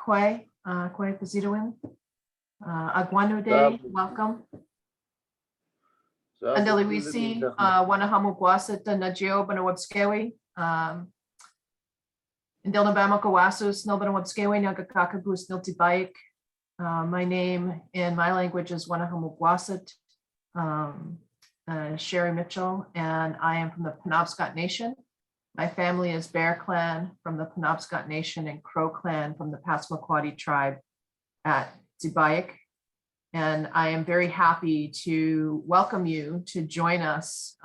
Kwe Paziduin. Agwanude, welcome. Andeliwisi, Wanahamu Gwasata Najio Banawabskewi. Indilnabama Kawasu, Snilbanawabskewi, Nagakaka Bus Nilti Baik. My name in my language is Wanahamu Gwasat, Sherry Mitchell, and I am from the Penobscot Nation. My family is Bear Clan from the Penobscot Nation and Crow Clan from the Passamaquoddy tribe at Zibayak. And I am very happy to welcome you to join us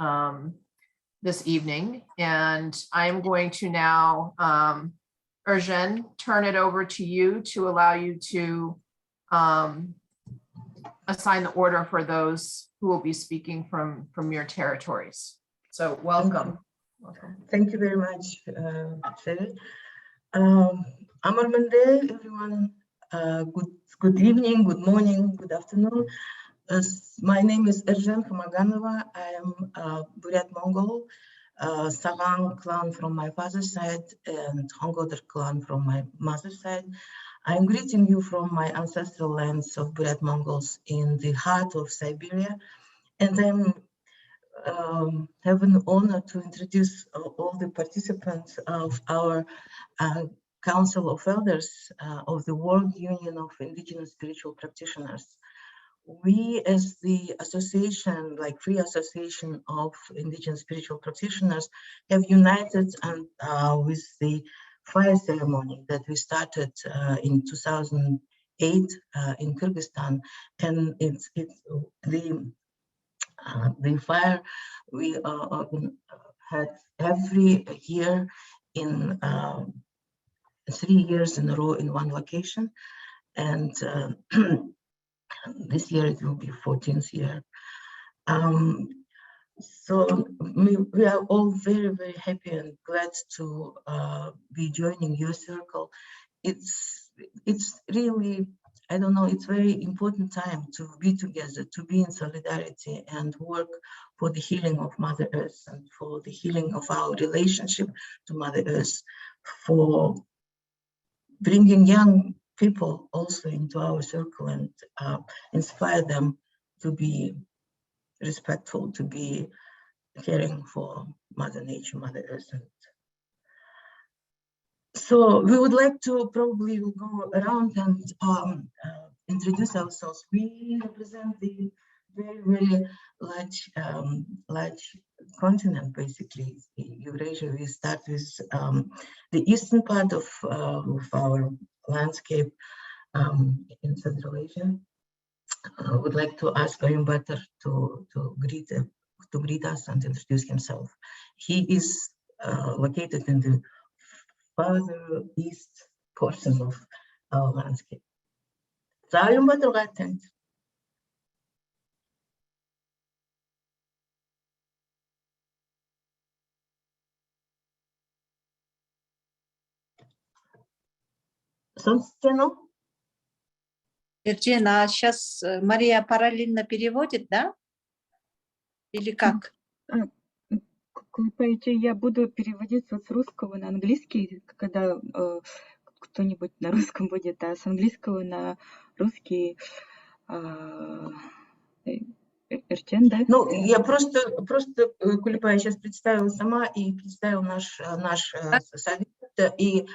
this evening. And I am going to now, Erjen, turn it over to you to allow you to assign the order for those who will be speaking from your territories. So welcome. Thank you very much, Sherry. Amarmande, everyone. Good evening, good morning, good afternoon. My name is Erjen Fumaganova. I am Buryat Mongol, Sagang clan from my father's side and Hongodar clan from my mother's side. I'm greeting you from my ancestral lands of Buryat Mongols in the heart of Siberia, and I'm have an honor to introduce all the participants of our Council of Elders of the World Union of Indigenous Spiritual Practitioners. We, as the association, like Free Association of Indigenous Spiritual Practitioners, have united and with the fire ceremony that we started in 2008 in Kyrgyzstan, and it's the fire we had every year in 3 years in a row in one location, and this year it will be 14th year. So we are all very, very happy and glad to be joining your circle. It's really, I don't know, it's very important time to be together, to be in solidarity and work for the healing of Mother Earth and for the healing of our relationship to Mother Earth, for bringing young people also into our circle and inspire them to be respectful, to be caring for Mother Nature, Mother Earth. So we would like to probably go around and introduce ourselves. We represent the very, very large continent, basically, Eurasia. We start with the eastern part of our landscape in Central Asia. I would like to ask Oyun Batar to greet us and introduce himself. He is located in the farther east portion of our landscape. Oyun Batar, attend. Эрджен, а сейчас Мария параллельно переводит, да? Или как? Я буду переводить вот с русского на английский, когда кто-нибудь на русском будет, а с английского на русский Эрджен, да? Ну, я просто Кулипа, сейчас представила сама и представил наш совет, и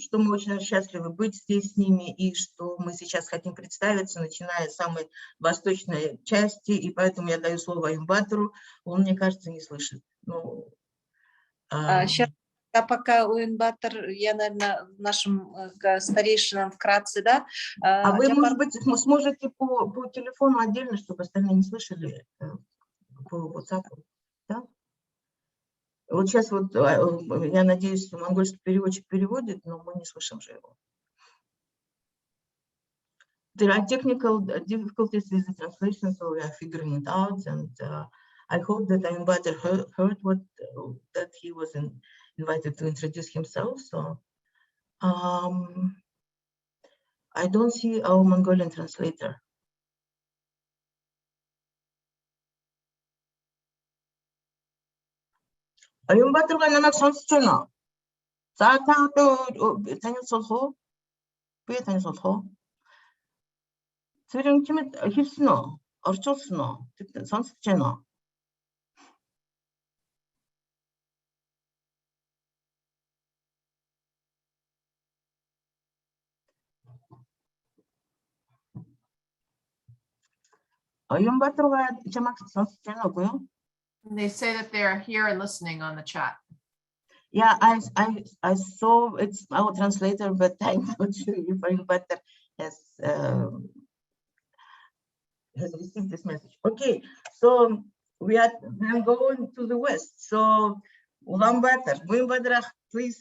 что мы очень счастливы быть здесь с ними, и что мы сейчас хотим представиться, начиная с самой восточной части, и поэтому я даю слово Oyun Batar'у, он, мне кажется, не слышит. Ну, Сейчас, пока Oyun Batar, я, наверное, нашим старейшинам вкратце, да? А вы, может быть, сможете по телефону отдельно, чтобы остальные не слышали, по WhatsApp, да? Вот сейчас вот, я надеюсь, монгольский переводчик переводит, но мы не слышим же его. There are technical difficulties with the translation, so we are figuring it out, and I hope that Oyun Batar heard that he was invited to introduce himself. So I don't see our Mongolian translator. Oyun Batar'ga namak sonuçtuğunu. Zaten tanıyorsunuz. Би тань сонсох. Цэрэн чимэд хэлсэн үү? Орчуулсан уу? Сонсож байна уу? Оюнбаатарга чамайг сонсож байна уугүй юу? They say that they're here and listening on the chat. Yeah, I saw it's our translator, but I'm not sure if Oюнбаатар has received this message. Okay, so we are then going to the west. So Ulaanbaatar, Oюнбаатар, please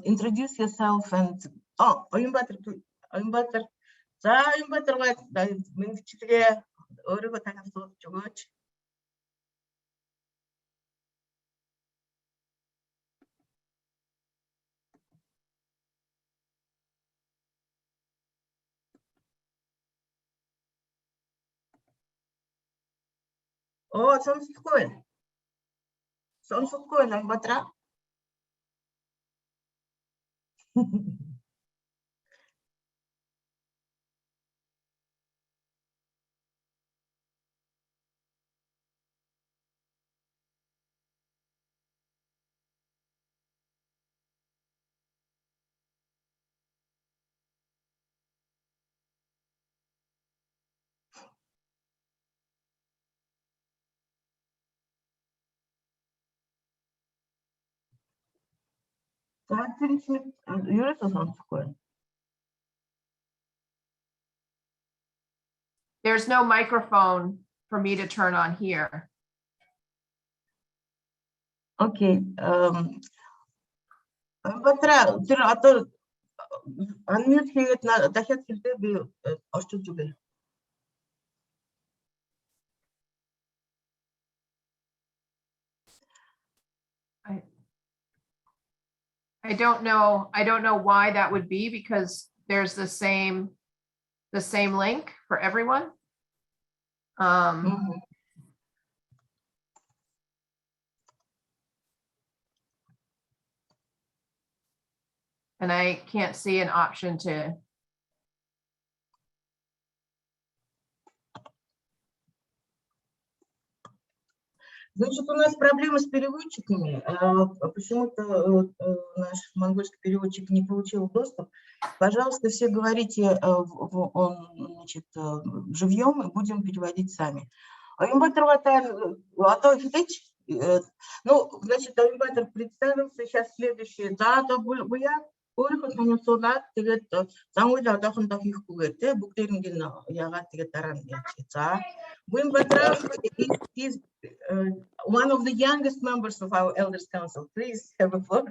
introduce yourself and Oюнбаатар, Oюнбаатар. За Oюнбаатарга мэндчилгээ өөрийгөө танилцуулж өгөөч. Сонсохгүй байна. Сонсохгүй байна Oюнбаатар. За тэр чинь ерөөсөө сонсохгүй байна. There's no microphone for me to turn on here. Okay. Оюнбаатар тэр одоо unmute хийгээд дахиад хэлбээ би орчуулж өгье. I don't know why that would be, because there's the same link for everyone. And I can't see an option to. Значит, у нас проблемы с переводчиками. Почему-то наш монгольский переводчик не получил доступ. Пожалуйста, все говорите живьем и будем переводить сами. Ну, значит, Оюнбаатар представился. Сейчас следующее. Да, да, буян. Өөрийнхөө танилцуулаад тэгээд замгүй одоохондоо хийхгүйгээр те бүгдээрийг нь яагаад тэгээд дараа нь яаж. За Oюнбаатар is one of the youngest members of our elders council. Please have a floor.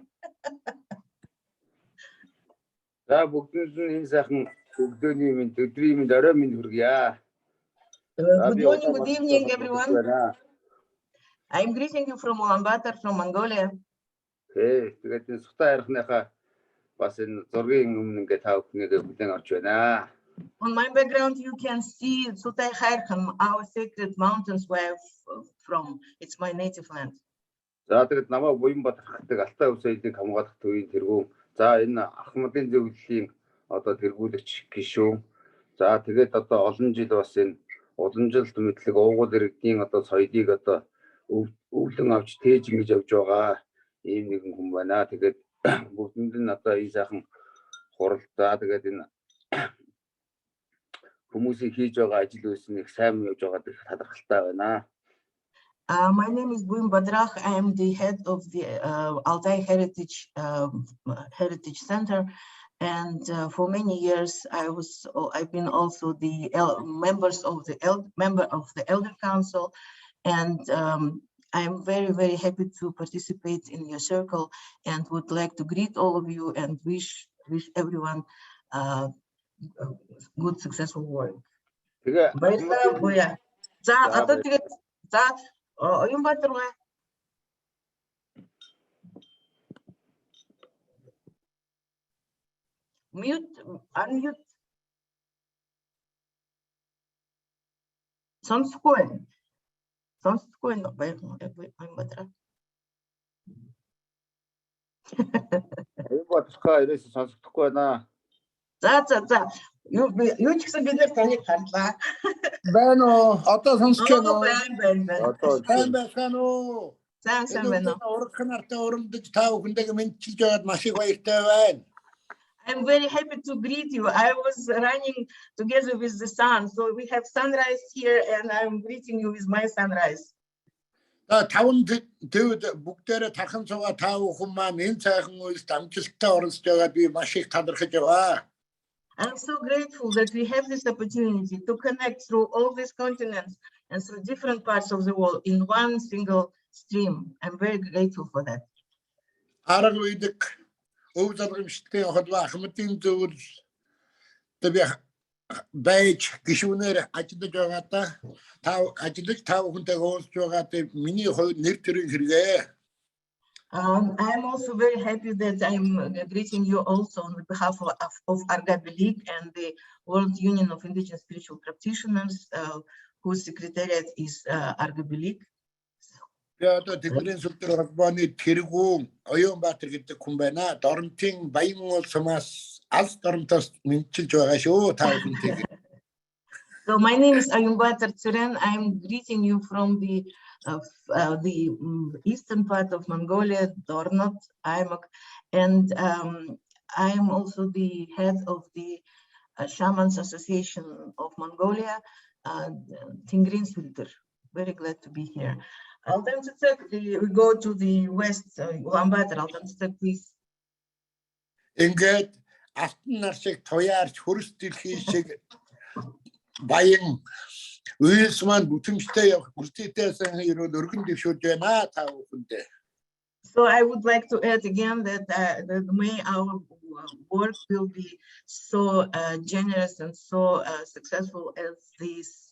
За бүгдээ энэ сайхан өглөөний минь өдрийн минь орой минь хүргье. Good evening everyone. I'm greeting you from Ulaanbaatar, from Mongolia. Тэгээд сутаа ярихныхаа бас энэ зургийн өмнө ингээд тав хүнийгээ бүлээн орж байна. On my background you can see Sultan Islamic, our sacred mountains where I'm from. It's my native land. За тэгээд намайг Оюнбаатар хатдаг Алтай ус соёлыг хамгаалах төвийн тэргүүн. За энэ Ахмадын зөвлөлийн одоо тэргүүлэгч гишүүн. За тэгээд одоо олон жил бас энэ уламжилт мэдлэг уугуул иргэдийн одоо соёлыг одоо өвлөн авч тээж ингэж явж байгаа ийм нэгэн хүн байна. Тэгээд бүгдэнд нь одоо энэ сайхан хуралдаа тэгээд энэ хүмүүсийн хийж байгаа ажил үйлсийг сайн явж байгаад их талархалтай байна. My name is Oюнбаатар. I am the head of the Altai Heritage Center, and for many years I've been also the member of the Elder Council, and I'm very, very happy to participate in your circle and would like to greet all of you and wish everyone good, successful work. Oюнбаатар unmute. Сонсохгүй Оюнбаатар. Оюнбаатархаа ирээс сонсохдохгүй байна. За. Юу ч гэсэн бид нар таныг харлаа. байна уу? Одоо сонсож байна уу? байна. Одоо Сайн байна уу? Сайн байна. Ураг нартай уралдаж та бүхэндээ мэдчилж байгаад маш их баяртай байна. I'm very happy to greet you. I was running together with the sun. So we have sunrise here and I'm greeting you with my sunrise. Таван төвд бүгдээрээ тархан цугаа та бүхэн маань энэ цайхан үйлс амжилттай оролцож байгаад би маш их талархаж байгаа. I'm so grateful that we have this opportunity to connect through all these continents and through different parts of the world in one single stream. I'm very grateful for that. Арга үйдэг өв залгамжтай холбоо ахмадын зөвлөл би байж гişүүнээр ажиллаж байгаадаа та ажиллаж та бүхэнтэйгээ уулзж байгаад миний хувьд нэр төрийн хэрэгээ. I'm also very happy that I'm greeting you also on behalf of Argabilik and the World Union of Indigenous Spiritual Practitioners, whose secretariat is Argabilik. Одоо тэдний сүлдэр холбооны тэргүүн Оюнбаатар гэдэг хүн байна. Доронтын Баян улсаас алс доронтоос мэдчилж байгаа шүү та бүхэнтэйгээ. So my name is Ayunbatar Tsuren. I'm greeting you from the eastern part of Mongolia, Dornot, Aymak, and I am also the head of the Shamans Association of Mongolia, Tingrin Sultan. Very glad to be here. We go to the west, Ulaanbaatar, please. Ингээд алтан нар шиг туяарч хөрс дэлхий шиг баян үйлс маань бүтэмжтэй явах үлдээтэйсэн хэрэг өргөн дэвшүүлж байна та бүхэндээ. So I would like to add again that may our work will be so generous and so successful as this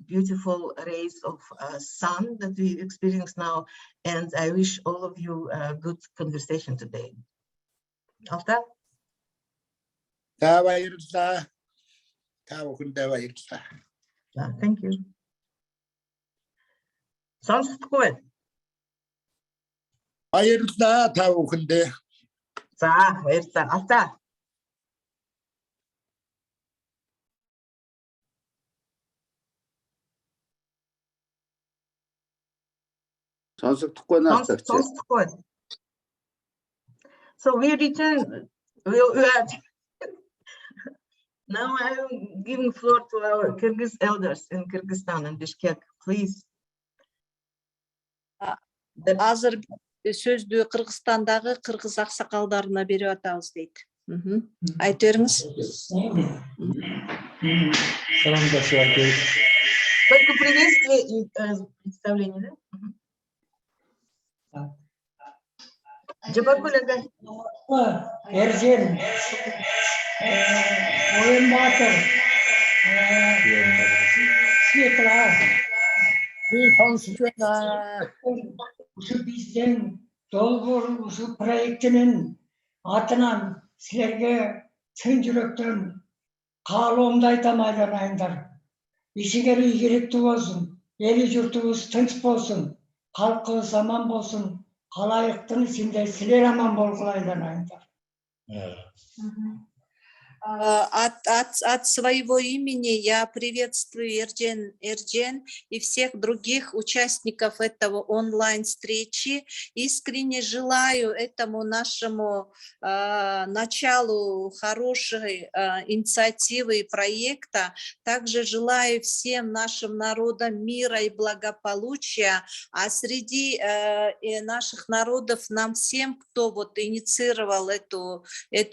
beautiful rays of sun that we experience now. And I wish all of you a good conversation today. After? Та баярлалаа. Та бүхэндээ баярлалаа. Thank you. Сонсохгүй. Баярлалаа та бүхэндээ. За, баярлалаа. After? сонсогдохгүй наа. So we return. Now I'm giving floor to our Kyrgyz elders in Kyrgyzstan and Bishkek, please. Азыр сөзді Қырғызстандағы қырғыз ақсақалдарына беріп атабыз дейді. Айтып беріңіз. Только приветствие и представление, да? Джабакуляга. Эржен, Оюнбаатар, Светла. Бизден долбоор ушу проектinin атынан силерге чын жүрөктөн каалоомду айтам айланайындар. Ишиңер ийгиликтүү болсун, эли журтубуз тынч болсун, калкыбыз аман болсун, калайыктын ичинде силер аман болгула айланайындар. От своего имени я приветствую Эрджен и всех других участников этого онлайн-встречи. Искренне желаю этому нашему началу хорошей инициативы и проекта. Также желаю всем нашим народам мира и благополучия. А среди наших народов нам всем, кто вот инициировал эту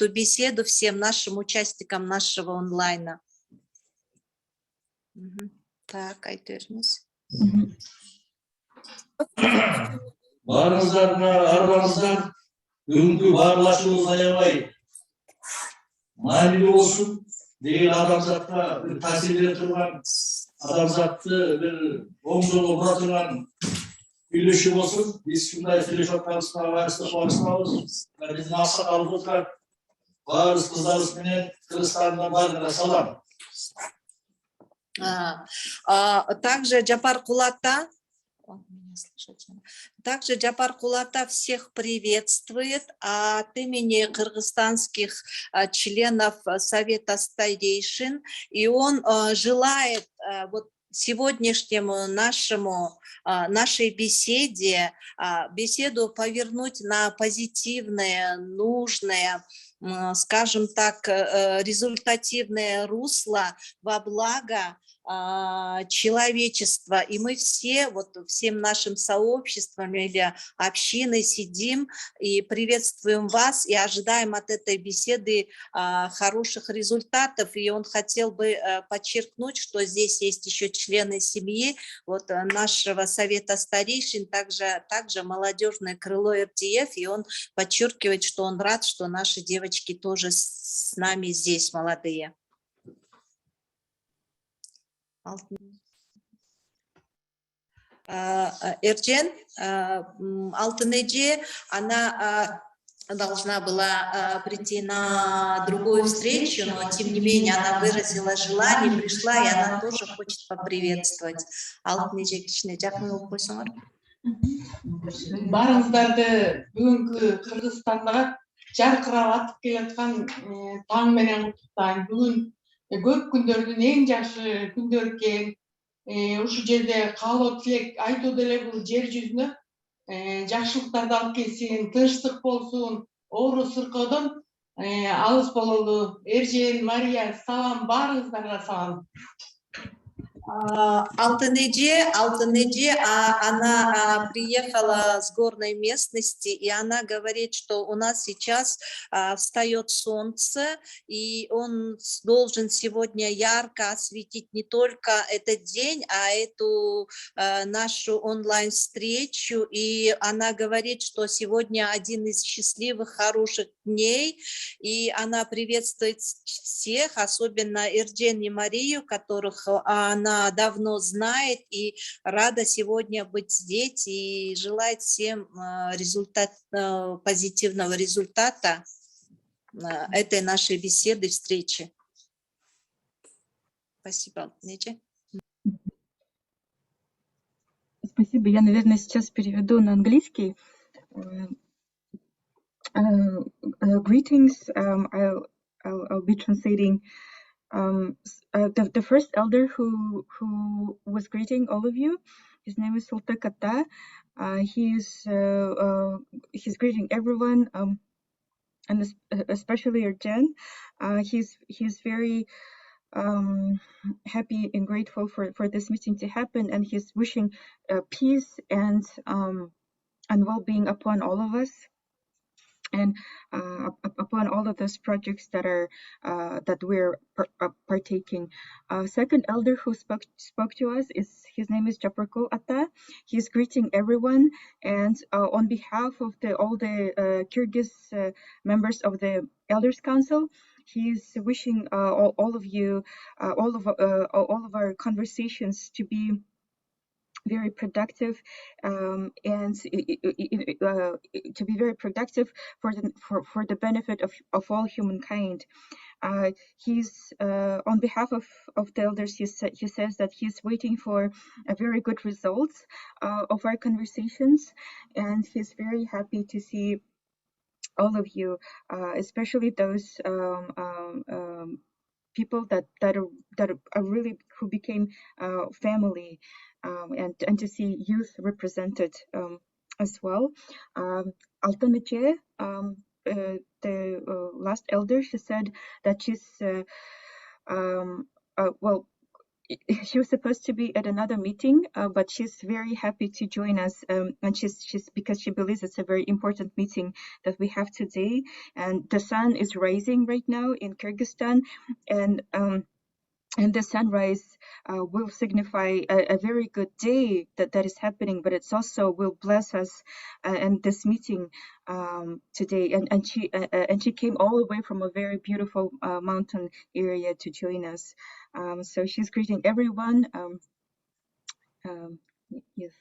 беседу, всем нашим участникам нашего онлайна. Так, айтырмыз. Барыңыздарға арбаңыздар, бүгінгі барлашуымыз аябай мәнілі болсын деген адамзатқа бір тәсір бере тұрған, адамзатты бір оң жолға бұра тұрған үйлесу болсын. Біз сондай сөйлесіп жатқанымызға байланысты қуаныштымыз. Біздің ақсақалымызға барыс қыздарысменен Кыргызстандан барлығына салам. Также Джапар Кулата, Он меня слышит. Также Джапар Кулата всех приветствует от имени кыргызстанских членов Совета старейшин, и он желает вот сегодняшнему нашей беседу повернуть на позитивное, нужное, скажем так, результативное русло во благо человечества. И мы все, вот всем нашим сообществом или общиной сидим и приветствуем вас и ожидаем от этой беседы хороших результатов. И он хотел бы подчеркнуть, что здесь есть еще члены семьи вот нашего совета старейшин, также молодежное крыло РТФ, и он подчеркивает, что он рад, что наши девочки тоже с нами здесь, молодые. Эрджен Алтынеджи, она должна была прийти на другую встречу, но тем не менее она выразила желание, пришла, и она тоже хочет поприветствовать. Алтынеджи кичине жакын болуп койсоңор. Барыңыздарды бүгүнкү Кыргызстанда жаркырап атып келаткан таң менен куттайм. Бүгүн көп күндөрдүн эң жакшы күндөрү экен. Ушу жерде каалоо тилек айтуу деле бул жер жүзүнө жакшылыктарды алып келсин, тынчтык болсун, оору сыркоодон алыс бололу. Эржен, Мария, салам, баарыңыздарга салам. Алтынеджи, она приехала с горной местности, и она говорит, что у нас сейчас встает солнце, и он должен сегодня ярко осветить не только этот день, а эту нашу онлайн-встречу. И она говорит, что сегодня один из счастливых, хороших дней, и она приветствует всех, особенно Эрджен и Марию, которых она давно знает, и рада сегодня быть здесь, и желает всем позитивного результата этой нашей беседы, встречи. Спасибо. Спасибо. Я, наверное, сейчас переведу на английский. Greetings. I'll be translating. The first elder who was greeting all of you, his name is Sultan Kata. He's greeting everyone, and especially Erjan. He's very happy and grateful for this meeting to happen, and he's wishing peace and well-being upon all of us, and upon all of those projects that we're partaking. Second elder who spoke to us his name is Japarko Atta. He's greeting everyone, and on behalf of all the Kyrgyz members of the Elders Council, he's wishing all of you, all of our conversations to be very productive, and to be very productive for the benefit of all humankind. He's on behalf of the elders, he says that he's waiting for a very good results of our conversations, and he's very happy to see all of you, especially those people that are really, who became family, and to see youth represented as well. Altanıcı, the last elder, she said that she's well, she was supposed to be at another meeting, but she's very happy to join us, and she's because she believes it's a very important meeting that we have today. And the sun is rising right now in Kyrgyzstan, and the sunrise will signify a very good day that is happening, but it's also will bless us and this meeting today. And she came all the way from a very beautiful mountain area to join us. So she's greeting everyone. Yes.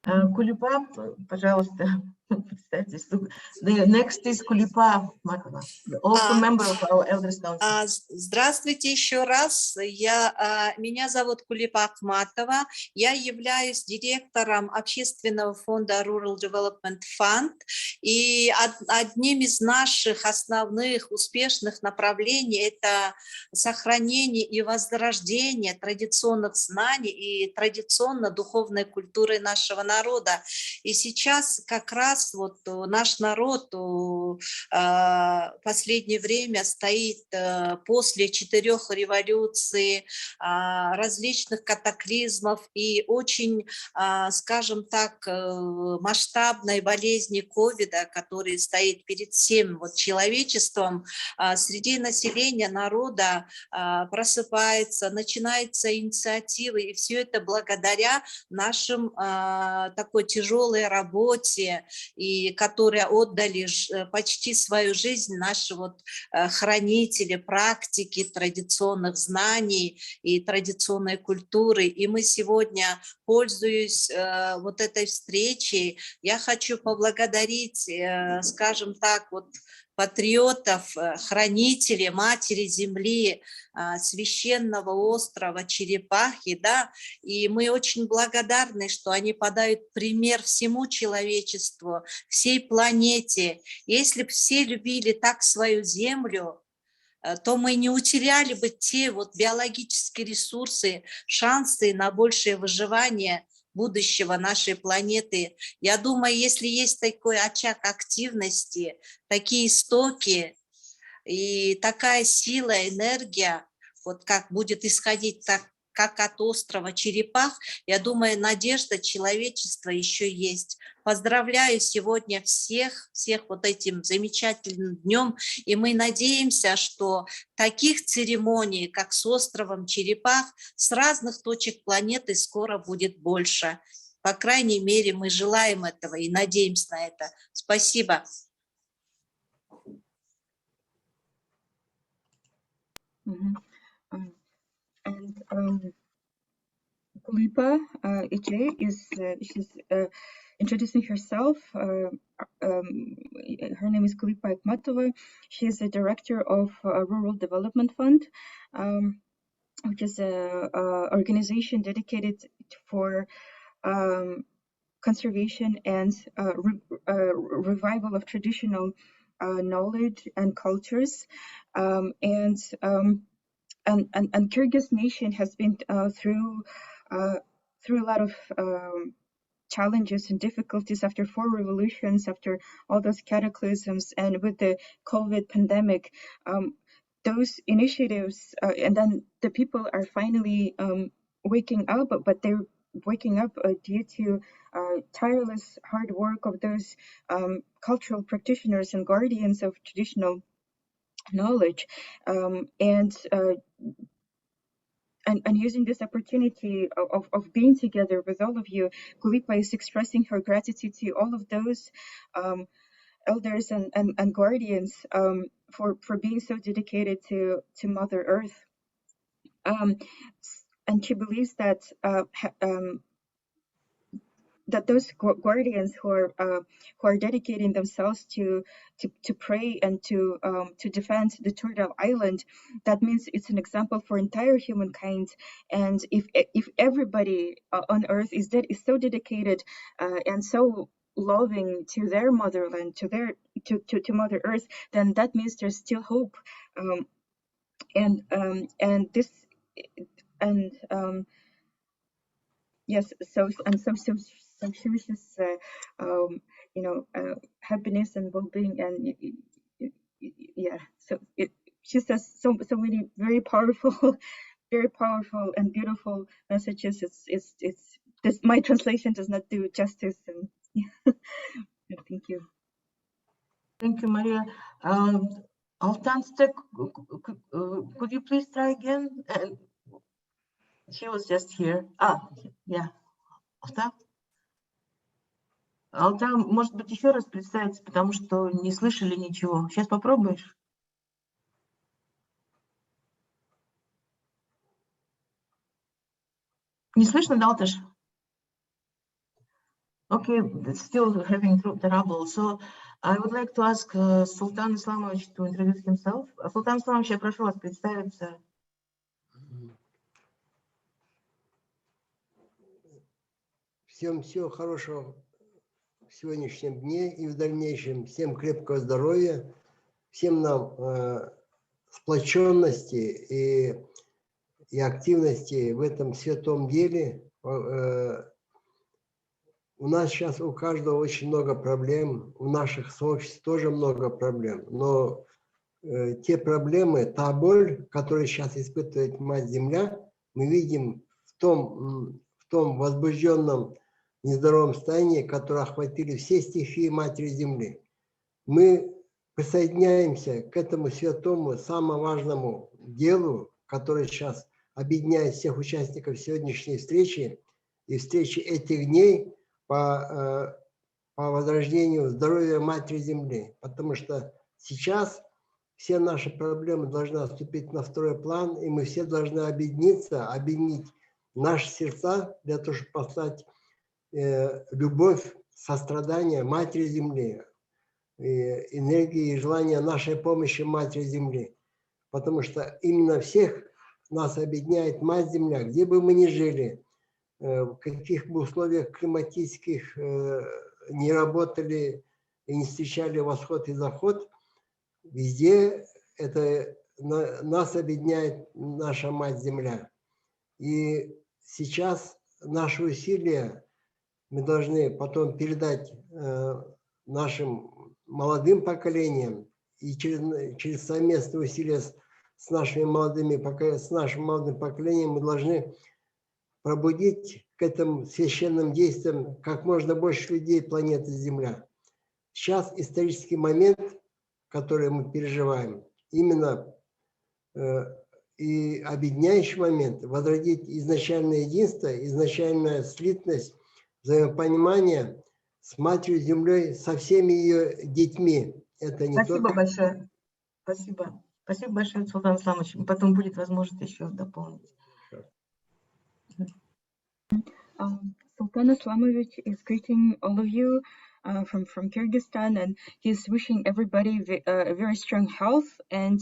Кулипап, пожалуйста. The next is Kulipa Matova, also member of our Elders Council. Здравствуйте еще раз. Меня зовут Кулипа Ахматова. Я являюсь директором общественного фонда Rural Development Fund. И одним из наших основных успешных направлений – это сохранение и возрождение традиционных знаний и традиционно-духовной культуры нашего народа. И сейчас как раз вот наш народ в последнее время стоит после 4 революций, различных катаклизмов и очень, скажем так, масштабной болезни ковида, которая стоит перед всем вот человечеством. Среди населения, народа просыпается, начинаются инициативы, и все это благодаря нашим такой тяжелой работе, и которые отдали почти свою жизнь наши вот хранители практики традиционных знаний и традиционной культуры. И мы сегодня, пользуясь вот этой встречей, я хочу поблагодарить, скажем так, вот патриотов, хранителей Матери Земли, священного острова Черепахи, да, и мы очень благодарны, что они подают пример всему человечеству, всей планете. Если бы все любили так свою землю, то мы не утеряли бы те вот биологические ресурсы, шансы на большее выживание будущего нашей планеты. Я думаю, если есть такой очаг активности, такие истоки и такая сила, энергия, вот как будет исходить так, как от острова Черепах, я думаю, надежда человечества еще есть. Поздравляю сегодня всех вот этим замечательным днем, и мы надеемся, что таких церемоний, как с островом Черепах, с разных точек планеты скоро будет больше. По крайней мере, мы желаем этого и надеемся на это. Спасибо. Kulipa Ije she's introducing herself. Her name is Kulipa Akhmatova. She is the director of Rural Development Fund, which is an organization dedicated for conservation and revival of traditional knowledge and cultures. And Kyrgyz nation has been through a lot of challenges and difficulties after 4 revolutions, after all those cataclysms, and with the COVID pandemic. Those initiatives, and then the people are finally waking up, but they're waking up due to tireless hard work of those cultural practitioners and guardians of traditional knowledge, and using this opportunity of being together with all of you, Kulipa is expressing her gratitude to all of those elders and guardians for being so dedicated to Mother Earth. And she believes that that those guardians who are dedicating themselves to pray and to defend the Turtle Island, that means it's an example for entire humankind. And if everybody on Earth is so dedicated and so loving to their motherland, to Mother Earth, then that means there's still hope. Yes, so she wishes happiness and well-being, and yeah, so she says so many very powerful and beautiful messages. It's this, my translation does not do justice, and thank you. Thank you, Maria. Altan Stek, could you please try again? She was just here. Yeah. Алта, может быть, еще раз представиться, потому что не слышали ничего. Сейчас попробуешь? Не слышно, да, Алташ? Okay, still having trouble. So I would like to ask Sultan Islamic to introduce himself. Sultan Islamic, я прошу вас представиться. Всем всего хорошего в сегодняшнем дне и в дальнейшем. Всем крепкого здоровья, всем нам сплоченности и активности в этом святом деле. У нас сейчас у каждого очень много проблем, у наших сообществ тоже много проблем, но те проблемы, та боль, которую сейчас испытывает Мать-Земля, мы видим в том возбужденном нездоровом состоянии, которое охватили все стихии Матери Земли. Мы присоединяемся к этому святому, самому важному делу, которое сейчас объединяет всех участников сегодняшней встречи и встречи этих дней по возрождению здоровья Матери Земли. Потому что сейчас все наши проблемы должны отступить на второй план, и мы все должны объединиться, объединить наши сердца для того, чтобы послать любовь, сострадание Матери Земли, энергии и желания нашей помощи Матери Земли. Потому что именно всех нас объединяет Мать Земля, где бы мы ни жили, в каких бы условиях климатических не работали и не встречали восход и заход, везде это нас объединяет наша Мать Земля. И сейчас наши усилия мы должны потом передать нашим молодым поколениям и через совместные усилия с нашим молодым поколением мы должны пробудить к этим священным действиям как можно больше людей планеты Земля. Сейчас исторический момент, который мы переживаем, именно и объединяющий момент, возродить изначальное единство, изначальная слитность, взаимопонимание с Матерью Землей, со всеми ее детьми. Это не Спасибо только... большое. Спасибо. Спасибо большое, Султан Исламович. Потом будет возможность еще дополнить. Sultan Islamic is greeting all of you from Kyrgyzstan, and he's wishing everybody a very strong health and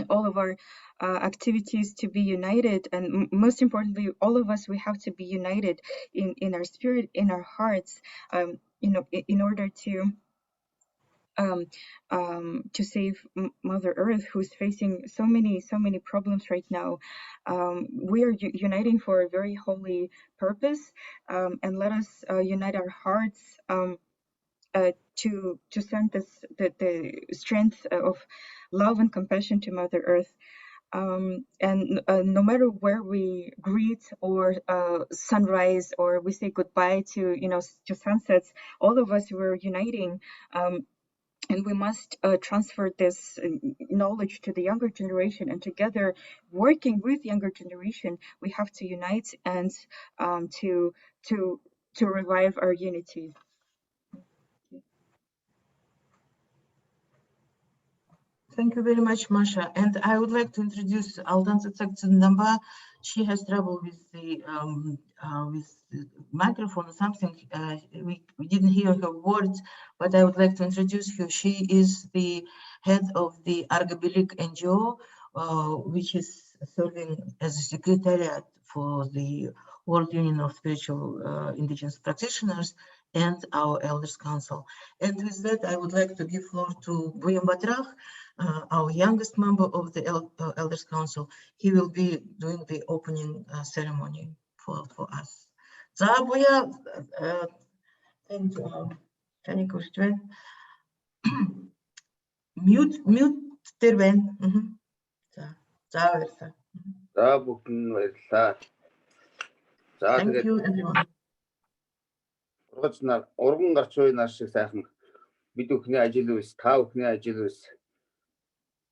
all of our activities to be united, and most importantly, all of us, we have to be united in our spirit, in our hearts, in order to save Mother Earth, who's facing so many problems right now. We are uniting for a very holy purpose, and let us unite our hearts to send the strength of love and compassion to Mother Earth. And no matter where we greet or sunrise, or we say goodbye to sunsets, all of us were uniting. And we must transfer this knowledge to the younger generation, and together, working with younger generation, we have to unite and to revive our unity. Thank you very much, Masha. And I would like to introduce Aldan Tsatsak. She has trouble with the microphone or something. We didn't hear her words, but I would like to introduce her. She is the head of the Argabilik NGO, which is serving as a secretariat for the World Union of Spiritual Indigenous Practitioners and our Elders Council. And with that, I would like to give floor to Buyam Batrach, our youngest member of the Elders Council. He will be doing the opening ceremony for us. Zabuya, and mute terben. Thank you, everyone. Ургацнаар урган гарч буй нар шиг сайхан бид бүхний ажил үйлс, та бүхний ажил үйлс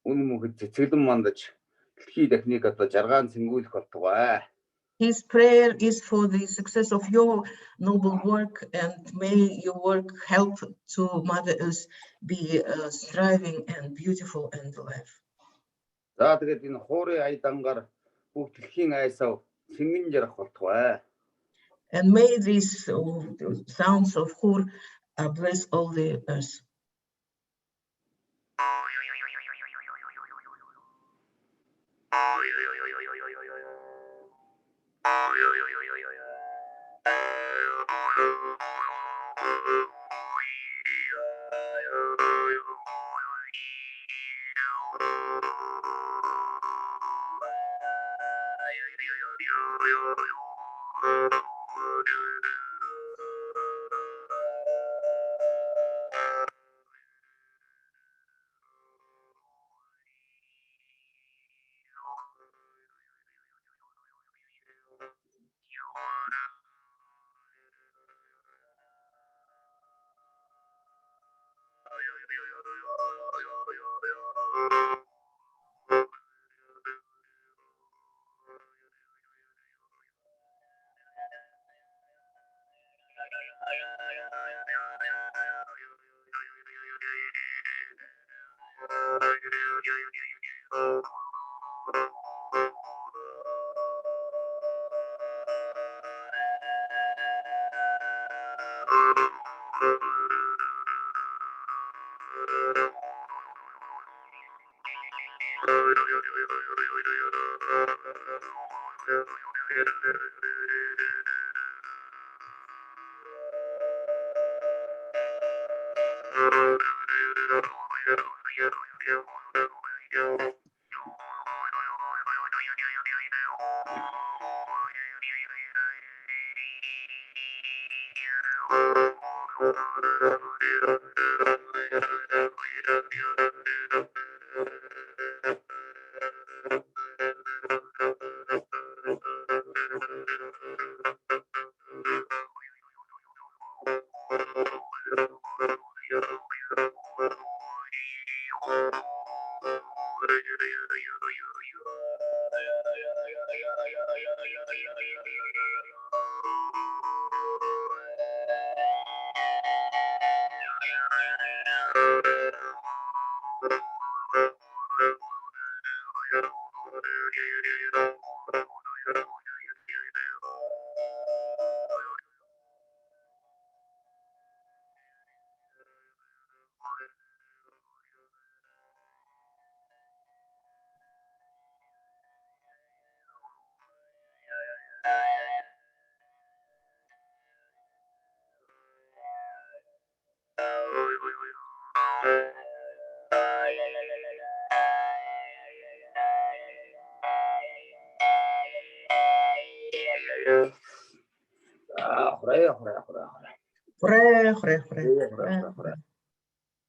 үн мөнхөд цэцгэлэн мандаж дэлхий техник одоо жаргаан цэнгүүлэх болтугай. His prayer is for the success of your noble work, and may your work help to Mother Earth be thriving and beautiful and alive. За тэгээд энэ хуурын ая дангаар бүх дэлхийн айсаа цэнгэн жарах болтугай. And may these sounds of Hur bless all the earth.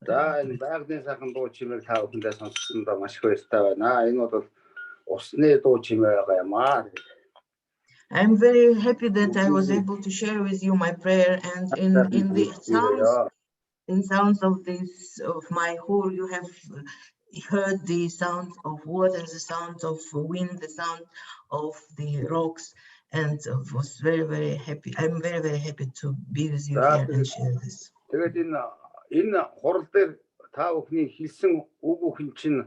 За энэ байгалийн сайхан дуу чимээг та бүхэндээ сонссондоо маш их баяртай байна. Энэ бол усны дуу чимээ байгаа юм аа. I'm very happy that I was able to share with you my prayer, and in the sounds of this of my Hur, you have heard the sound of water, the sound of wind, the sound of the rocks, and was very happy. I'm very happy to be with you here and share this. Тэгээд энэ хурал дээр та бүхний хийсэн үг бүхэн чинь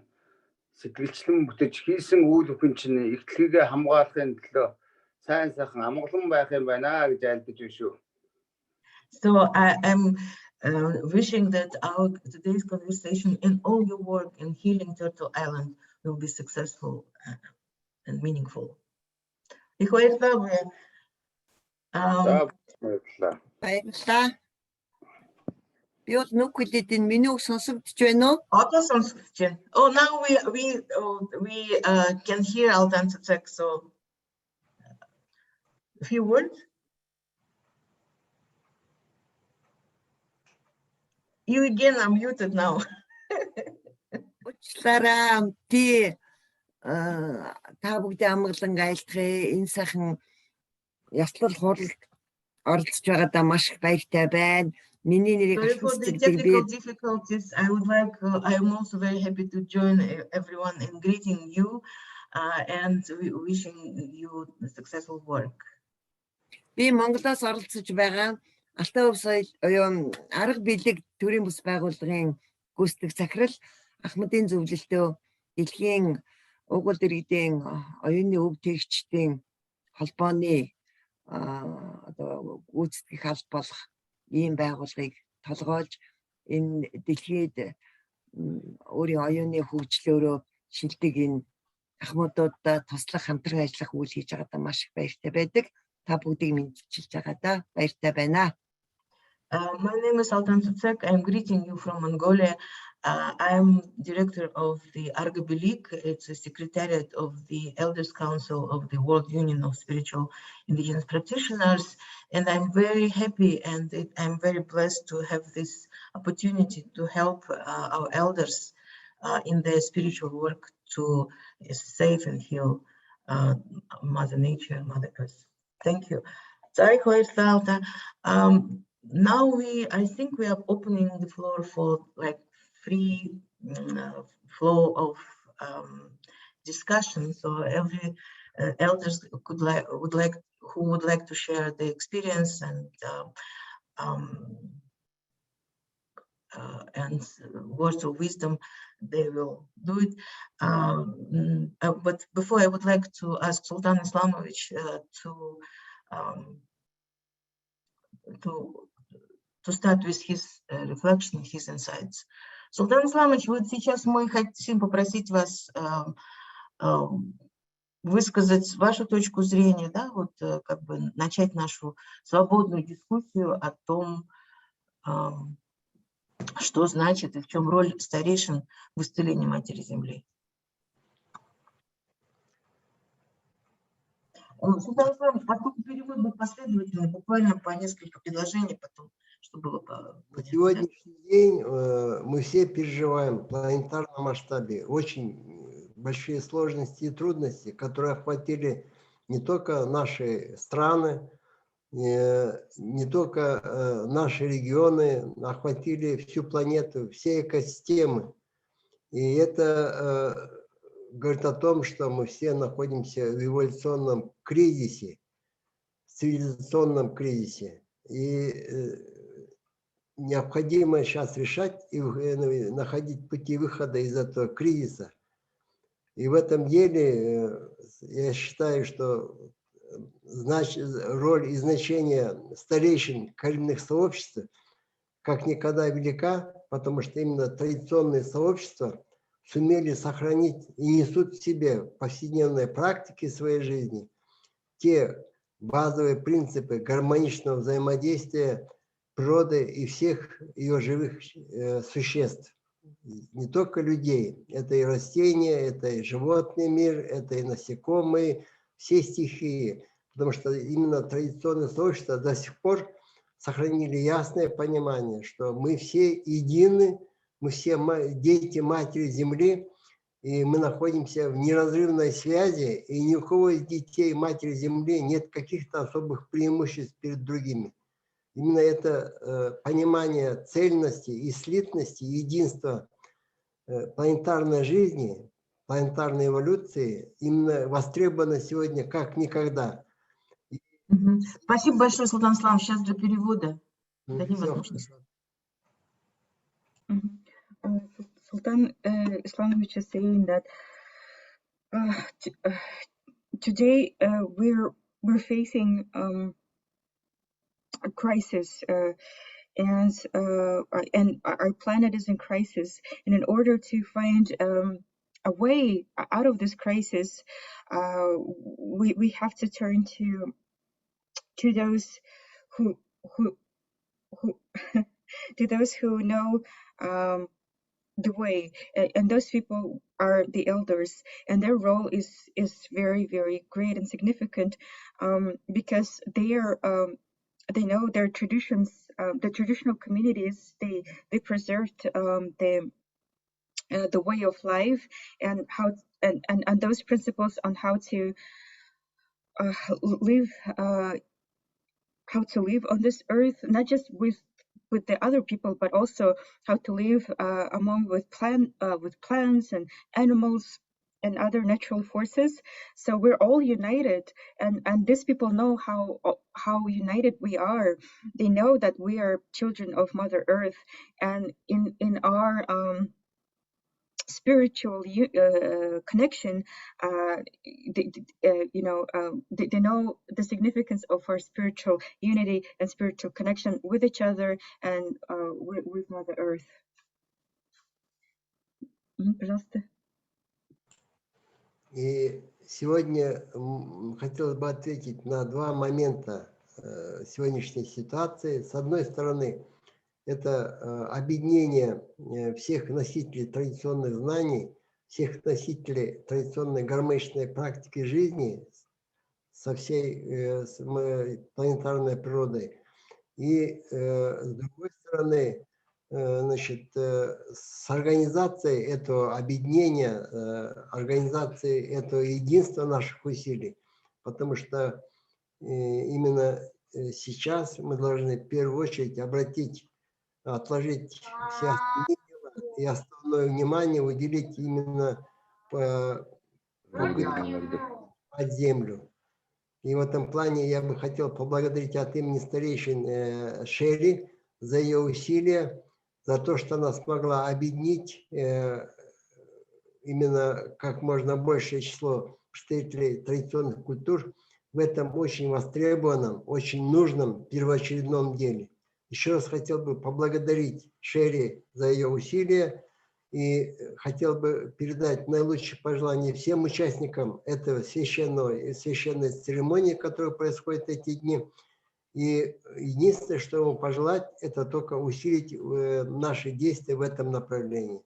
сэтгэлчлэн бүтэж хийсэн үйл бүхэн чинь ихтлэгээ хамгаалахын төлөө сайн сайхан амгалан байх юм байна гэж айлдаж байна шүү. So I am wishing that our today's conversation and all your work in healing Turtle Island will be successful and meaningful. Их баярлалаа. Баярлалаа. Би бол нүг хэлээд миний үг сонсогдож байна уу? Одоо сонсогдож байна. Oh, now we can hear Altantatech, so a few words. You again are muted now. Уучлаарай. Би та бүгдээ амгалан айлтгая. Энэ сайхан яслал хуралд оролцож байгаадаа маш их баяртай байна. Миний нэрийг For the technical difficulties, I'm also very happy to join everyone in greeting you and wishing you successful work. Би Монголоос оролцож байгаа Алтай өв соёл арга биелэг төрийн бүс байгууллагын гүйцэтгэх захирал Ахмадын зөвлөлтөө дэлхийн угуул иргэдийн оюуны өв тээгчдийн холбооны одоо гүйцэтгэх алба болох ийм байгууллагыг толгойлж энэ дэлхийд өөрийн оюуны хөгжлөөрөө шилдэг энэ ахмадуудад туслах, хамтран ажиллах үйл хийж байгаадаа маш их баяртай байдаг. Та бүгдийг мэдчилж байгаадаа баяртай байна. My name is Sultan Islamic. I'm greeting you from Mongolia. I'm director of the Argabilik. It's a secretariat of the Elders Council of the World Union of Spiritual Indigenous Practitioners. And I'm very happy and I'm very blessed to have this opportunity to help our elders in their spiritual work to save and heal Mother Nature, Mother Earth. Thank you. Now I think we are opening the floor for like free flow of discussion. So every elders would like to share the experience and words of wisdom, they will do it. But before, I would like to ask Sultan Islamic to start with his reflection, his insights. Султан Исламович, вот сейчас мы хотим попросить вас высказать вашу точку зрения, да, вот как бы начать нашу свободную дискуссию о том, что значит и в чем роль старейшин в исцелении Матери Земли. Султан Исламович, поскольку перевод был последовательный, буквально по несколько предложений потом, чтобы было... На сегодняшний день мы все переживаем в планетарном масштабе очень большие сложности и трудности, которые охватили не только наши страны, не только наши регионы, охватили всю планету, все экосистемы. И это говорит о том, что мы все находимся в эволюционном кризисе, цивилизационном кризисе. И необходимо сейчас решать и находить пути выхода из этого кризиса. И в этом деле я считаю, что роль и значение старейшин коренных сообществ как никогда велика, потому что именно традиционные сообщества сумели сохранить и несут в себе в повседневной практике своей жизни те базовые принципы гармоничного взаимодействия природы и всех ее живых существ. Не только людей, это и растения, это и животный мир, это и насекомые, все стихии, потому что именно традиционные сообщества до сих пор сохранили ясное понимание, что мы все едины, мы все дети Матери Земли, и мы находимся в неразрывной связи, и ни у кого из детей Матери Земли нет каких-то особых преимуществ перед другими. Именно это понимание цельности и слитности, единства планетарной жизни, планетарной эволюции именно востребовано сегодня как никогда. Спасибо большое, Султан Исламович. Сейчас для перевода. Sultan Islamic is saying that today we're facing a crisis, and our planet is in crisis. And in order to find a way out of this crisis, we have to turn to those who to those who know the way, and those people are the elders, and their role is very, very great and significant, because they know their traditions, the traditional communities, they preserved the way of life and how and those principles on how to live on this earth, not just with the other people, but also how to live with plants and animals and other natural forces. So we're all united, and these people know how united we are. They know that we are children of Mother Earth, and in our spiritual connection, they know the significance of our spiritual unity and spiritual connection with each other and with Mother Earth. Пожалуйста. И сегодня хотелось бы ответить на два момента сегодняшней ситуации. С одной стороны, это объединение всех носителей традиционных знаний, всех носителей традиционной гармоничной практики жизни со всей планетарной природой. И с другой стороны, значит, с организацией этого объединения, организацией этого единства наших усилий, потому что именно сейчас мы должны в первую очередь отложить все остальные дела и основное внимание уделить именно под землю. И в этом плане я бы хотел поблагодарить от имени старейшин Шерри за ее усилия, за то, что она смогла объединить именно как можно большее число представителей традиционных культур в этом очень востребованном, очень нужном первоочередном деле. Еще раз хотел бы поблагодарить Шерри за ее усилия и хотел бы передать наилучшие пожелания всем участникам этого священной церемонии, которая происходит эти дни. И единственное, что ему пожелать, это только усилить наши действия в этом направлении.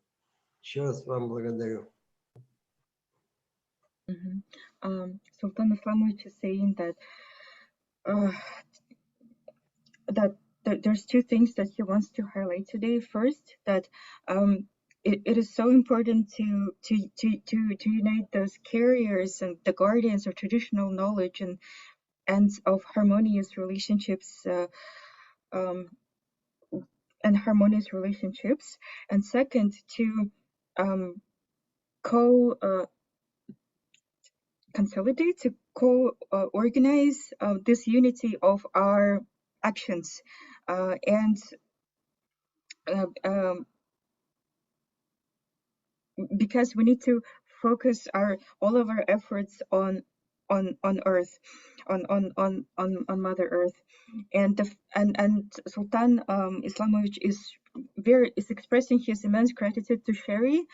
Еще раз вам благодарю. Sultan Islamic is saying that there's two things that he wants to highlight today. First, that it is so important to unite those carriers and the guardians of traditional knowledge and of harmonious relationships and second, to consolidate, to co-organize this unity of our actions because we need to focus all of our efforts on Earth, on Mother Earth, and Sultan Islamic is expressing his immense gratitude to Sherry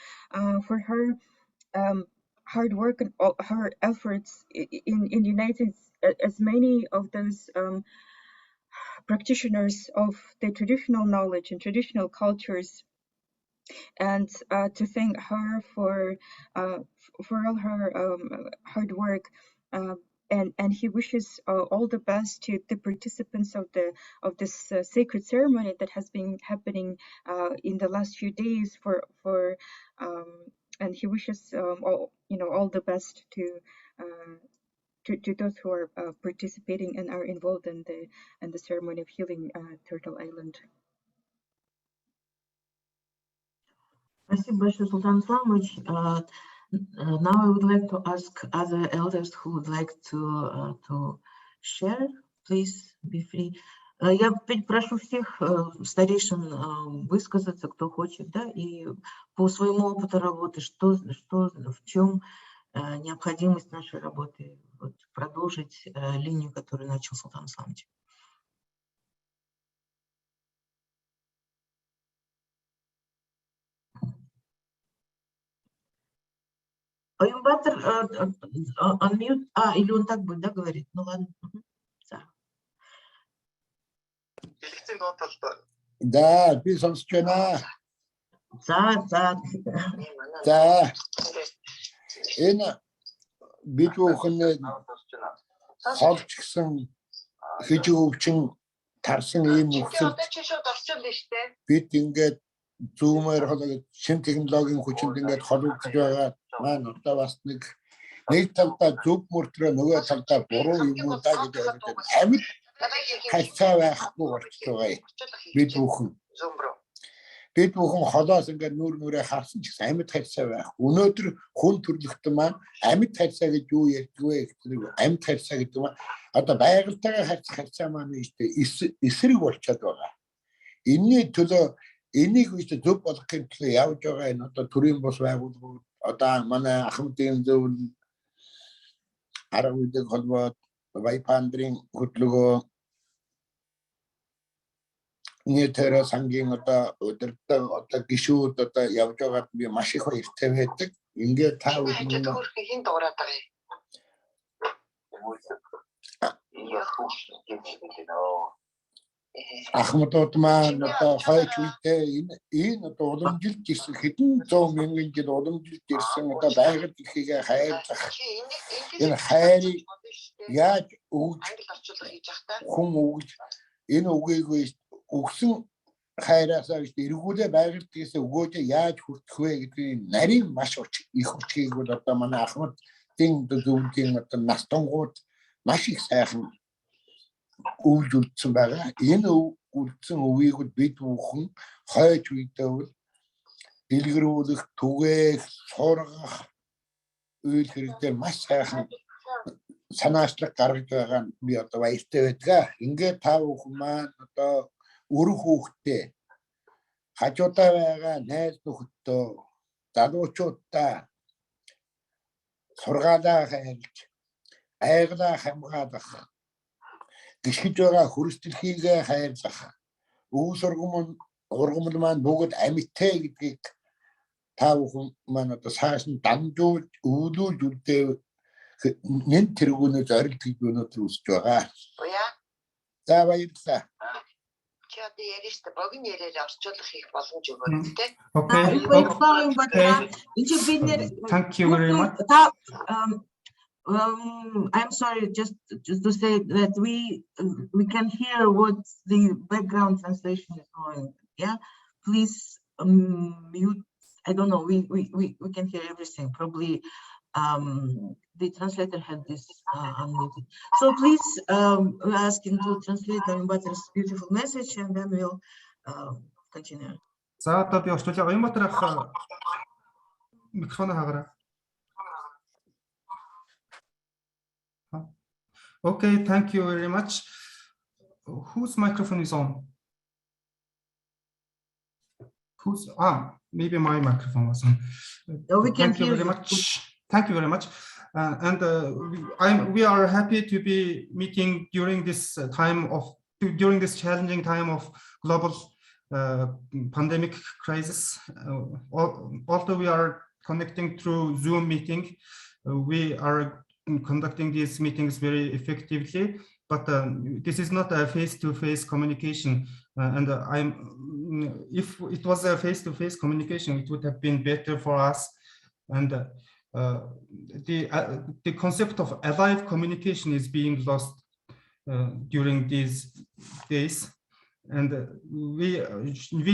for her hard work and all her efforts in uniting as many of those practitioners of the traditional knowledge and traditional cultures, and to thank her for all her hard work, and he wishes all the best to the participants of this sacred ceremony that has been happening in the last few days and he wishes all the best to those who are participating and are involved in the ceremony of healing Turtle Island. Спасибо большое, Sultan Islamic. Now I would like to ask other elders who would like to share. Please be free. Я прошу всех старейшин высказаться, кто хочет, да, и по своему опыту работы, в чем необходимость нашей работы, вот, продолжить линию, которую начал Султан Исламович. Аюмбатор, unmute, или он так будет, да, говорит? Ну ладно. Да, би сонсож байна. За. Энэ бид бүхэн холч гисэн хижиг өвчин тарсан ийм нөхцөлд бид ингээд зүүмээр холоо шин технологийн хүчинд ингээд холбогдож байгаа маань одоо бас нэг талдаа зөв мөртрөө нөгөө талдаа буруу юм уу да гэдэг амьд хайцаа байхгүй болчихлоо. Бид бүхэн холоос ингээд нүрээ харсан ч гэсэн амьд хайцаа байх. Өнөөдөр хүн төрлөختөн маань амьд хайцаа гэж юу ярьдаг вэ гэдэг амьд хайцаа гэдэг нь одоо байгальтайгаа хайцаа маань эсрэг болчиход байгаа. Энэний төлөө энийг үстэ зөв болгохын төлөө явж байгаа энэ одоо төрийн бус байгууллагууд одоо манай ахмадын зөвлөл арга үйдэг холбоод Вайпандрын хөтлөгөө нийтээрээ сангийн одоо өдөртөө одоо гишүүд одоо явж байгаад би маш их баяртай байдаг. Ингээд та бүхэн хин дуурайд байгаа ахмадууд маань одоо хойч үедээ энэ одоо уламжилж ирсэн хэдэн зуун мянган жил уламжилж ирсэн одоо байгаль дэлхийгээ хайрлах энэ хайрыг яаж өгж хүн өгж энэ үгийг өгсөн хайраасаа гэж эргүүлээ байгаль дэлхийсээ өгөөж яаж хүртэх вэ гэдгийг нарийн маш их хүчийг бол одоо манай ахмадын зөвлөлийн одоо настангууд маш их сайхан өвж үлдсэн байгаа. Энэ үлдсэн өвийг бид бүхэн хойч үедээ дэлгэрүүлэх, түгээх, сургах үйл хэрэгээр маш сайхан санаачлаг гаргаж байгаа нь би одоо баяртай байдаг. Ингээд та бүхэн маань одоо өр хүүхдээ хажуудаа байгаа найз нөхөдөө залуучуудаа сургаалаа хайрлаж айглаа хамгаалах гიშгэж байгаа хөрс дэлхийгээ хайрлах өв ургамал маань бүгд амьтаа гэдгийг та бүхэн маань одоо цааш нь дамжуулж өвлүүлж үлдээ нэн тэргүүнээ зорилтыг өнөөдөр үсэж байгаа. За баярлалаа. чи одоо яриаштай богино яриараа орчуулах их боломж өгөөд тий. Thank you very much. I'm sorry, just to say that we can hear what the background translation is going. Yeah, please mute. I don't know. We can hear everything. Probably the translator had this unmuted. So please, we're asking to translate Оюнбатыр's beautiful message, and then we'll continue. За одоо би орчуулъя. Оюнбатар ах микрофон хаагараа. Okay, thank you very much. Whose microphone is on? Maybe my microphone was on. Thank you very much. Thank you very much. We are happy to be meeting during this challenging time of global pandemic crisis. Although we are connecting through Zoom meeting, we are conducting these meetings very effectively, but this is not a face-to-face communication. If it was a face-to-face communication, it would have been better for us. And the concept of alive communication is being lost during these days, and we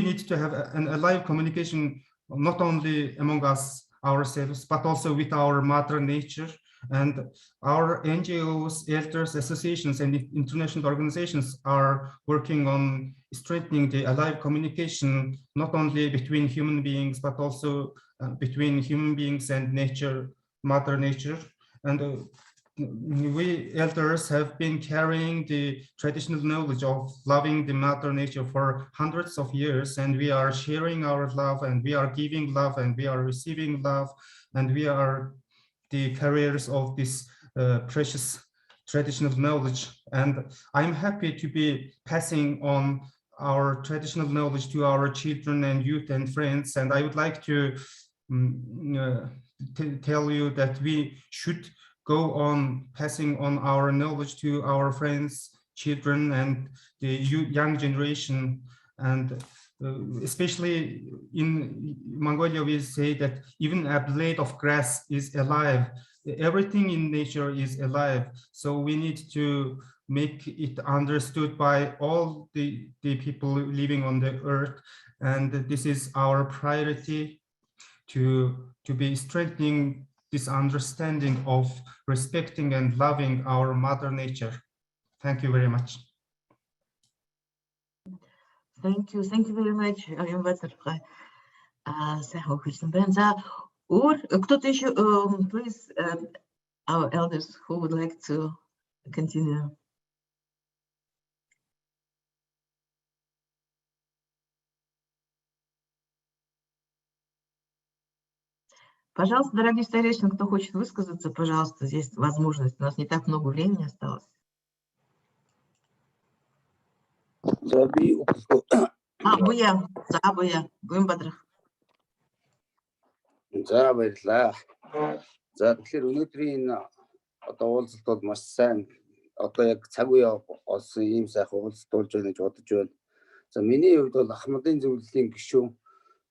need to have an alive communication not only among us ourselves, but also with our mother nature. And our NGOs, elders, associations, and international organizations are working on strengthening the alive communication, not only between human beings, but also between human beings and nature, Mother Nature. And we elders have been carrying the traditional knowledge of loving the Mother Nature for hundreds of years, and we are sharing our love, and we are giving love, and we are receiving love, and we are the carriers of this precious traditional knowledge. And I'm happy to be passing on our traditional knowledge to our children and youth and friends. And I would like to tell you that we should go on passing on our knowledge to our friends, children, and the young generation. And especially in Mongolia, we say that even a blade of grass is alive. Everything in nature is alive. So we need to make it understood by all the people living on the earth. And this is our priority to be strengthening this understanding of respecting and loving our Mother Nature. Thank you very much. Thank you very much, Оюнбатар. Кто-то еще, please, our elders who would like to continue. Пожалуйста, дорогие старейшины, кто хочет высказаться, пожалуйста, здесь возможность. У нас не так много времени осталось. Буя, буям бадрах. За баярлаа. За тэгэхээр өнөөдрийн одоо уулзалтууд маш сайн одоо яг цаг үе олсон ийм сайхан уулзалт болж байна гэж бодож байна. За миний хувьд бол Ахмадын зөвлөлийн гишүүн.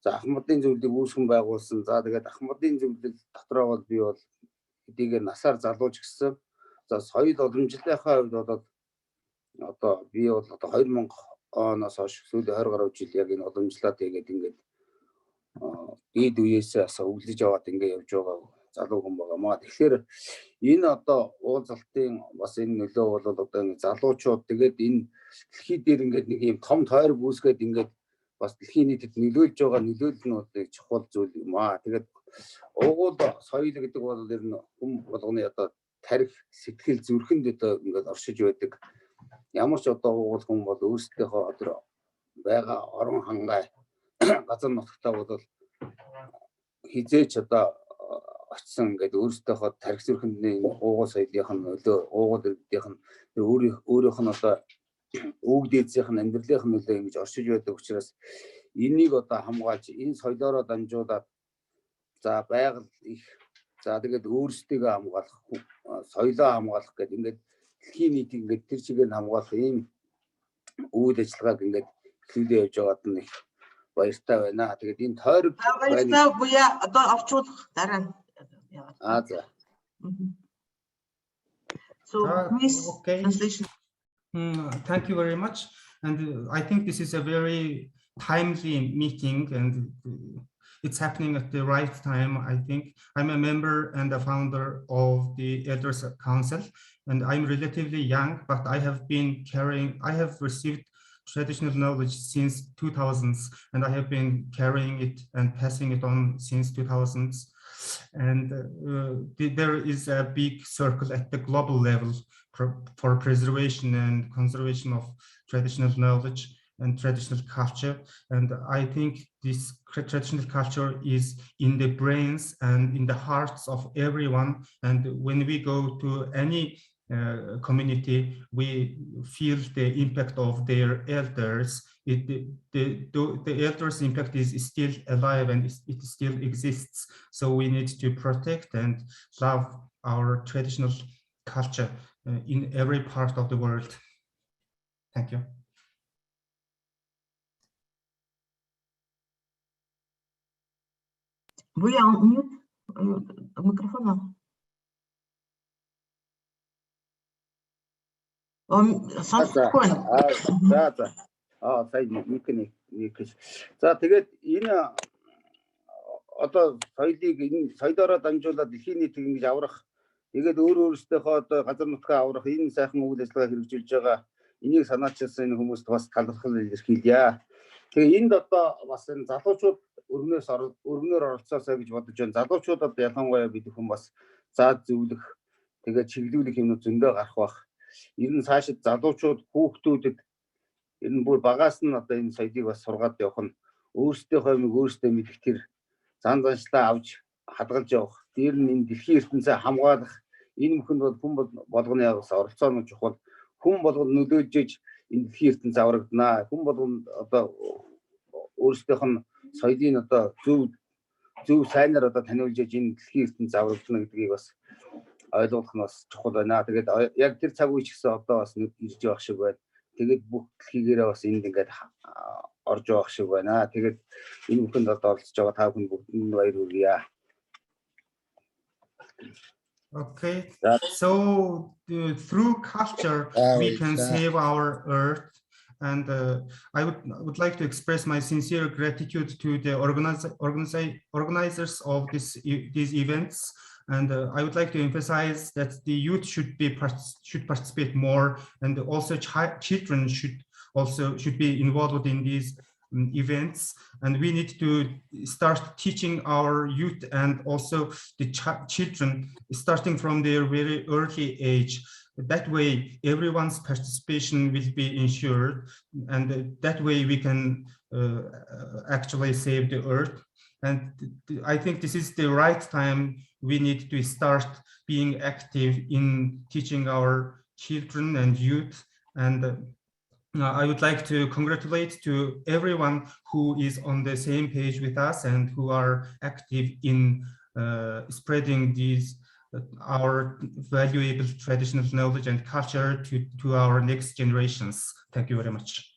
За Ахмадын зөвлөлийг үүсгэн байгуулсан. За тэгээд Ахмадын зөвлөл дотроо бол би бол эдгээр насаар залууч гисэн. За соёл уламжлалынхаа хувьд бол одоо би бол одоо 2000 оноос хойш сүүлийн 20 гаруй жил яг энэ уламжлалт хийгээд ингээд ийд үеэсээ өглөж аваад ингээд явж байгаа залуу хүн байгаамаа. Тэгэхээр энэ одоо уулзалтын бас энэ нөлөө бол одоо энэ залуучууд тэгээд энэ дэлхий дээр ингээд нэг юм том тойрог үүсгээд ингээд бас дэлхийн нийтэд нөлөөлж байгаа нөлөөлнүүдийг чухал зүйл юм аа. Тэгээд угуул соёл гэдэг бол ер нь хүн болгоны одоо тарих сэтгэл зүрхэнд одоо ингээд оршиж байдаг. Ямар ч одоо угуул хүн бол өөрсдийнхөө одоо байгаа орон хангай газар нутгатаа бол хизээч одоо очсон ингээд өөрсдийнхөө тарих зүрхэндний уугуул соёлынх нь нөлөө уугуул иргэдийнх нь өөрийнх нь одоо өвөг дээдсийнх нь амьдралынх нь нөлөө ингэж оршиж байдаг учраас энийг одоо хамгаалж энэ соёлоороо дамжуулаад за байгаль их за тэгээд өөрсдийгөө хамгаалах соёлоо хамгаалах гэдэг ингээд дэлхийн нийтийг ингээд тэр чигээр хамгаалах ийм үйл ажиллагааг ингээд эхлүүлээ явж байгаад нь их баяртай байна. Тэгээд энэ тойрог баяртай буя одоо орчуулах дараа нь. За. So please translation. Thank you very much. And I think this is a very timely meeting and it's happening at the right time. I think I'm a member and a founder of the Elders Council, and I'm relatively young, but I have received traditional knowledge since 2000s, and I have been carrying it and passing it on since 2000s. And there is a big circle at the global level for preservation and conservation of traditional knowledge and traditional culture. And I think this traditional culture is in the brains and in the hearts of everyone. And when we go to any community, we feel the impact of their elders. The elders' impact is still alive and it still exists. So we need to protect and love our traditional culture in every part of the world. Thank you. Буя, мьют микрофона. За тэгээд энэ одоо соёлыг энэ соёлоороо дамжуулаад дэлхийн нийтийг ингэж аврах тэгээд өөрөөсдийнхөө одоо газар нутгаа аврах энэ сайхан үйл ажиллагаа хэрэгжүүлж байгаа энийг санаачилсан энэ хүмүүст бас талархал илэрхийлье. Тэгээ энд одоо бас энэ залуучууд өргөнөөр оролцоосоо гэж бодож байна. Залуучуудад ялангуяа бид хүн бас заад зөвлөх тэгээд чиглүүлэх юмнууд зөндөө гарах бах. Ер нь цаашид залуучууд хүүхдүүдэд ер нь бүр багаас нь одоо энэ соёлыг бас сургаад явах нь өөрсдийнхөө юмыг өөрсдөө мэдэх тэр зан заншлаа авч хадгалж явах. Дээр нь энэ дэлхийн ертөнцөө хамгаалах энэ бүхэнд бол хүн болгоны оролцоо нь чухал. Хүн болгон нөлөөлж иж энэ дэлхийн ертөнцөө аврагдана. Хүн болгон одоо өөрсдийнх нь соёлын одоо зөв сайнаар одоо таниулж иж энэ дэлхийн ертөнцөө аврагдана гэдгийг бас ойлгох нь бас чухал байна. Тэгээд яг тэр цаг үе ч гэсэн одоо бас ирж явах шиг байна. Тэгээд бүх дэлхийгээрээ бас энд ингээд орж явах шиг байна. Тэгээд энэ бүхэнд одоо оролцож байгаа та бүхэнд бүгдэнд баяр хүргье. Okay, so through culture we can save our earth, and I would like to express my sincere gratitude to the organizers of these events. And I would like to emphasize that the youth should participate more, and also children should be involved in these events. And we need to start teaching our youth and also the children starting from their very early age. That way, everyone's participation will be ensured, and that way we can actually save the earth. And I think this is the right time. We need to start being active in teaching our children and youth. And I would like to congratulate to everyone who is on the same page with us and who are active in spreading these our valuable traditional knowledge and culture to our next generations. Thank you very much.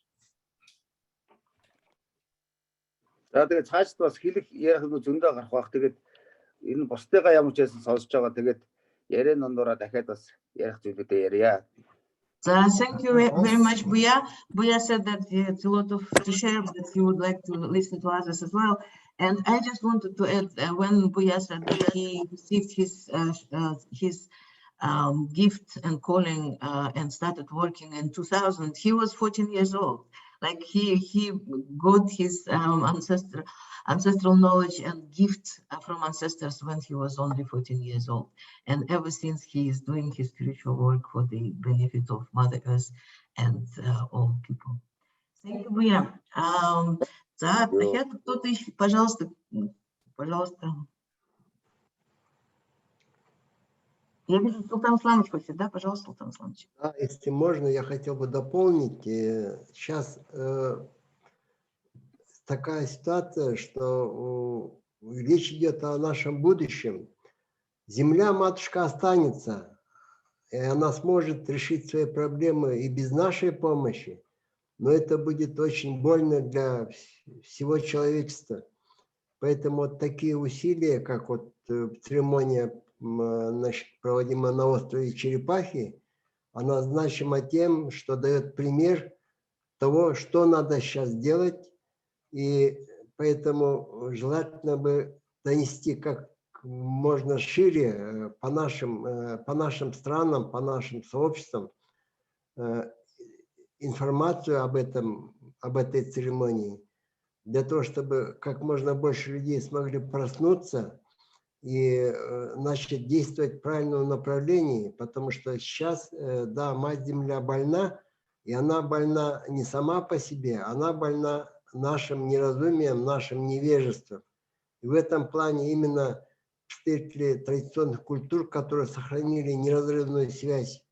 За тэгээд цаашд бас хэлэх ярих нь зөндөө гарах бах. Тэгээд энэ бусдыгаа ямар ч байсан сонсож байгаа. Тэгээд яриан дондороо дахиад бас ярих зүйлүүдээ ярья. Thank you very much, Buya. Buya said that it's a lot to share, but he would like to listen to others as well. And I just wanted to add, when Buya said that he received his gift and calling and started working in 2000, he was 14 years old. Like he got his ancestral knowledge and gift from ancestors when he was only 14 years old. And ever since, he is doing his spiritual work for the benefit of Mother Earth and all people. Thank you, Buya. Кто-то еще, пожалуйста. Я вижу, Султан Исламович хочет, да? Пожалуйста, Султан Исламович. Да, если можно, я хотел бы дополнить. Сейчас такая ситуация, что речь идет о нашем будущем. Земля, матушка, останется, и она сможет решить свои проблемы и без нашей помощи, но это будет очень больно для всего человечества. Поэтому вот такие усилия, как вот церемония, проводимая на острове Черепахи, она значима тем, что дает пример того, что надо сейчас делать, и поэтому желательно бы донести как можно шире по нашим странам, по нашим сообществам информацию об этой церемонии, для того, чтобы как можно больше людей смогли проснуться и начать действовать в правильном направлении, потому что сейчас, да, Мать-Земля больна, и она больна не сама по себе, она больна нашим неразумием, нашим невежеством. И в этом плане именно представители традиционных культур, которые сохранили неразрывную связь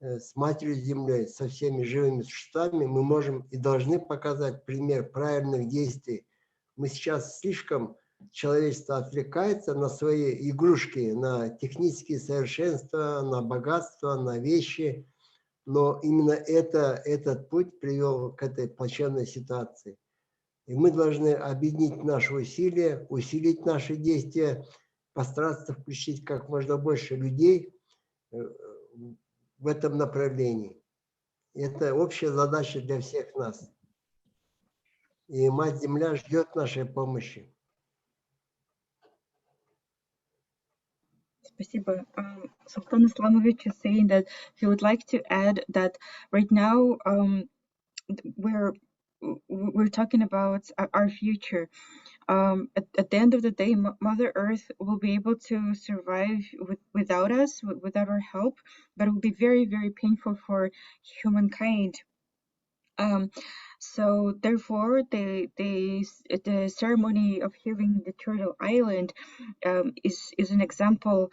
с Матерью Землей, со всеми живыми существами, мы можем и должны показать пример правильных действий. Мы сейчас слишком, человечество отвлекается на свои игрушки, на технические совершенства, на богатство, на вещи, но именно этот путь привел к этой плачевной ситуации. И мы должны объединить наши усилия, усилить наши действия, постараться включить как можно больше людей в этом направлении. Это общая задача для всех нас. И Мать-Земля ждет нашей помощи. Спасибо. Sultan Islamic is saying that he would like to add that right now we're talking about our future. At the end of the day, Mother Earth will be able to survive without us, without our help, but it will be very, very painful for humankind. So therefore, the ceremony of healing the Turtle Island is an example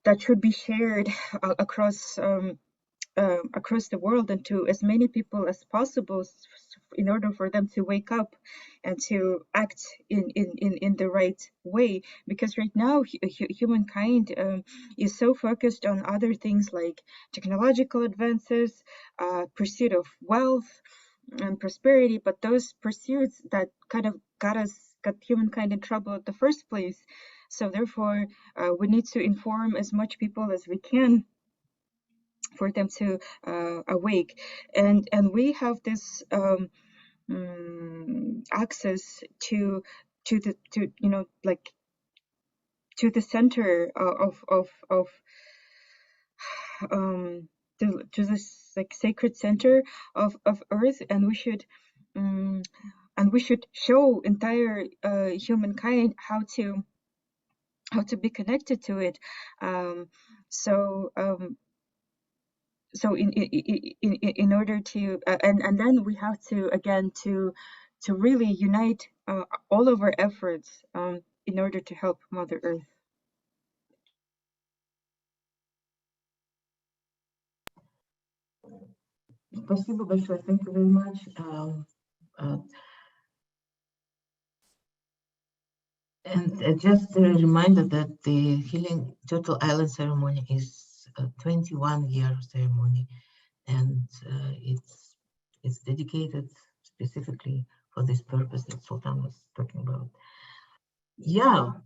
that should be shared across the world and to as many people as possible, in order for them to wake up and to act in the right way. Because right now humankind is so focused on other things like technological advances, pursuit of wealth and prosperity, but those pursuits that kind of got humankind in trouble at the first place. So therefore we need to inform as much people as we can for them to awake, and we have this access to the center to this like sacred center of Earth, and we should show entire humankind how to be connected to it. So in order to and then we have to again to really unite all of our efforts in order to help Mother Earth. Спасибо большое. Thank you very much. And just a reminder that the Healing Turtle Island ceremony is a 21-year ceremony, and it's dedicated specifically for this purpose that Sultan was talking about. Yeah,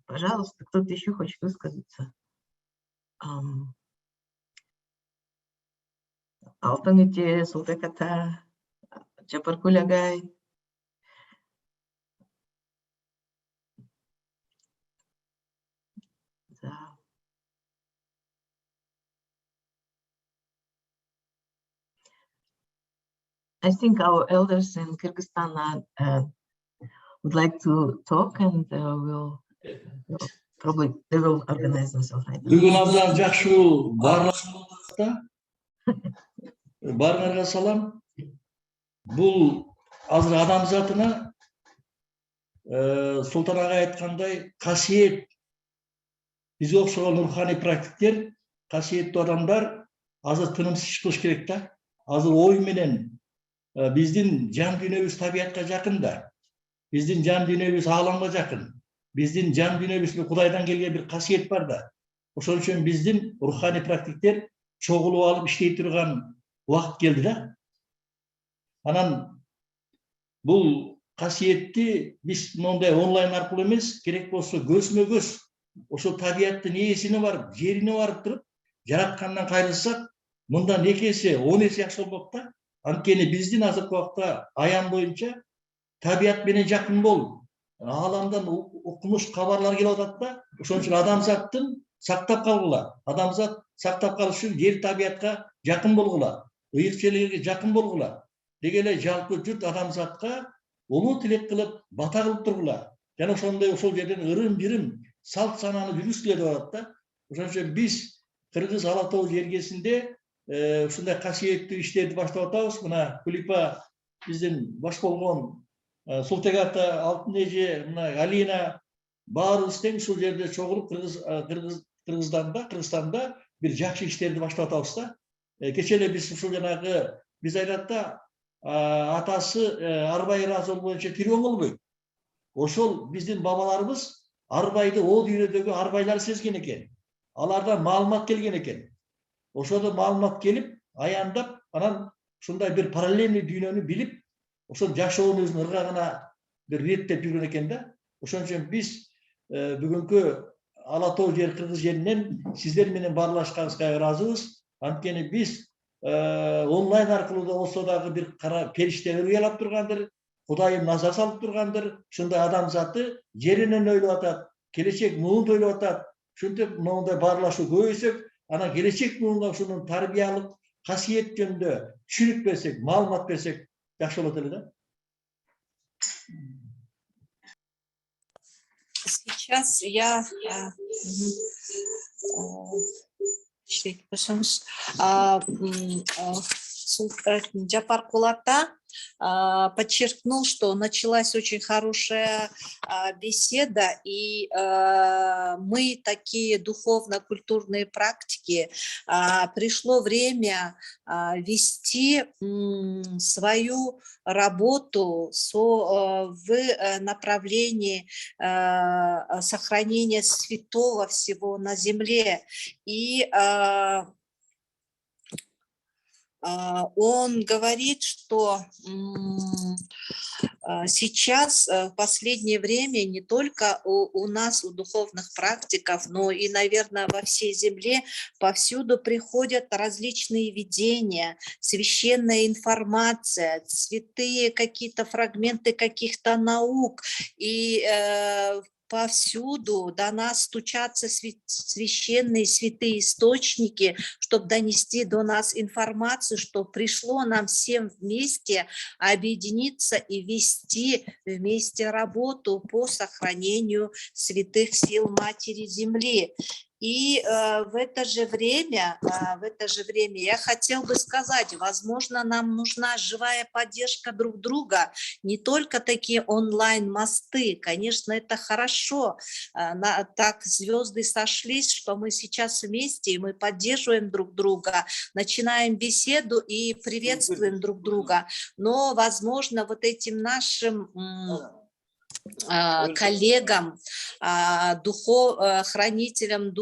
пожалуйста, кто-то еще хочет высказаться? Алтын ите, Султаката, Чапаркулягай. Да. I think our elders in Kyrgyzstan would like to talk, and probably they will organize themselves. Бүгін абзал жақшы барларға салам. Бұл азыр адам затына Султан аға айтқандай қасиет, біз оқшаған рухани практиктер, қасиетті адамдар азыр тынымсыз қылыш керек та. Азыр ой менен биздин жан дүйнөбүз табиятка жакын да. Биздин жан дүйнөбүз ааламга жакын. Биздин жан дүйнөбүздө Кудайдан келген бир касиет бар да. Ошон үчүн биздин рухани практиктер чогулуп алып иштей турган убакыт келди да. Анан бул касиетти биз мондай онлайн аркылуу эмес, керек болсо көзмө көз ошол табияттын ээсине барып, жерине барып туруп, жараткандан кайрылсак, мындан 2 эсе, 10 эсе жакшы болмок да. Анткени биздин азыркы убакта аян боюнча табият менен жакын болуп, ааламдан укмуш кабарлар келип атат да. Ошон үчүн адамзаттын сактап калгыла. Адамзат сактап калыш үчүн жер табиятка жакын болгула, ыйык жерлерге жакын болгула. Деги эле жалпы журт адамзатка улуу тилек кылып, бата кылып тургула. Жана ошондой ошол жерден ырым-жырым салт сананы жүргүзгүлө деп атат да. Ошон үчүн биз Кыргыз Ала тоо жергесинде ушундай касиеттүү иштерди баштап атабыз. Мына Кулипа биздин баш болгон Султек ата, Алтын эже, мына Алина баарыбыз тең ушул жерде чогулуп Кыргызстанда бир жакшы иштерди баштап атабыз да. Кече эле биз ушул жанагы биз айтат да, атасы арбай разы боюнча тирүү болбойт. Ошол биздин бабаларыбыз арбайды о дүйнөдөгү арбайлар сезген экен. Алардан маалымат келген экен. Ошодо маалымат келип, аяндап, анан ушундай бир параллельный дүйнөнү билип, ошол жашоонун өзүнүн ыргагына бир реттеп жүргөн экен да. Ошон үчүн биз бүгүнкү Ала тоо жер Кыргыз жеринен сиздер менен баарлашканыбызга ыраазыбыз. Анткени биз онлайн аркылуу да болсо дагы бир кара периштелер уялап тургандыр, Кудайым назар салып тургандыр. Ушундай адамзаты жеринен ойлоп атат, келечек муунду ойлоп атат. Ушинтип моундай баарлашуу көбөйсөк, анан келечек муунга ушунун тарбиялык касиет жөнүндө түшүнүк берсек, маалымат берсек жакшы болот эле да. Сейчас я Джапар Кулата подчеркнул, что началась очень хорошая беседа, и мы такие духовно-культурные практики, пришло время вести свою работу в направлении сохранения святого всего на земле. И он говорит, что сейчас, в последнее время, не только у нас, у духовных практиков, но и, наверное, во всей земле повсюду приходят различные видения, священная информация, святые какие-то фрагменты каких-то наук, и повсюду до нас стучатся священные святые источники, чтобы донести до нас информацию, что пришло нам всем вместе объединиться и вести вместе работу по сохранению святых сил Матери Земли. И в это же время я хотел бы сказать, возможно, нам нужна живая поддержка друг друга, не только такие онлайн-мосты. Конечно, это хорошо. Так звезды сошлись, что мы сейчас вместе, и мы поддерживаем друг друга, начинаем беседу и приветствуем друг друга. Но, возможно, вот этим нашим коллегам, хранителям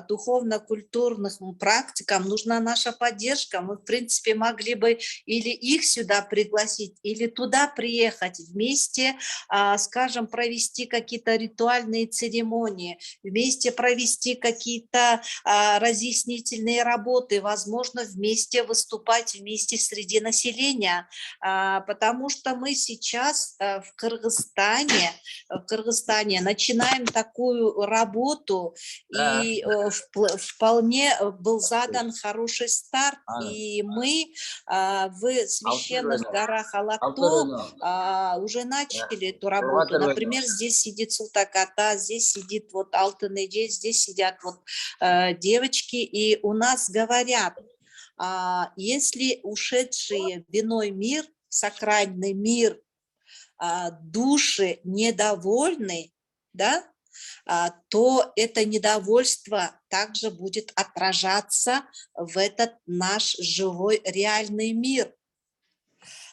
духовно-культурных практикам нужна наша поддержка. Мы, в принципе, могли бы или их сюда пригласить, или туда приехать вместе, скажем, провести какие-то ритуальные церемонии, вместе провести какие-то разъяснительные работы, возможно, вместе выступать вместе среди населения, потому что мы сейчас в Кыргызстане начинаем такую работу, и вполне был задан хороший старт, и мы в священных горах Алатау уже начали эту работу. Например, здесь сидит Султаката, здесь сидит вот Алтыныйде, здесь сидят вот девочки, и у нас говорят, если ушедшие в иной мир, сакральный мир, души недовольны, да, то это недовольство также будет отражаться в этот наш живой реальный мир.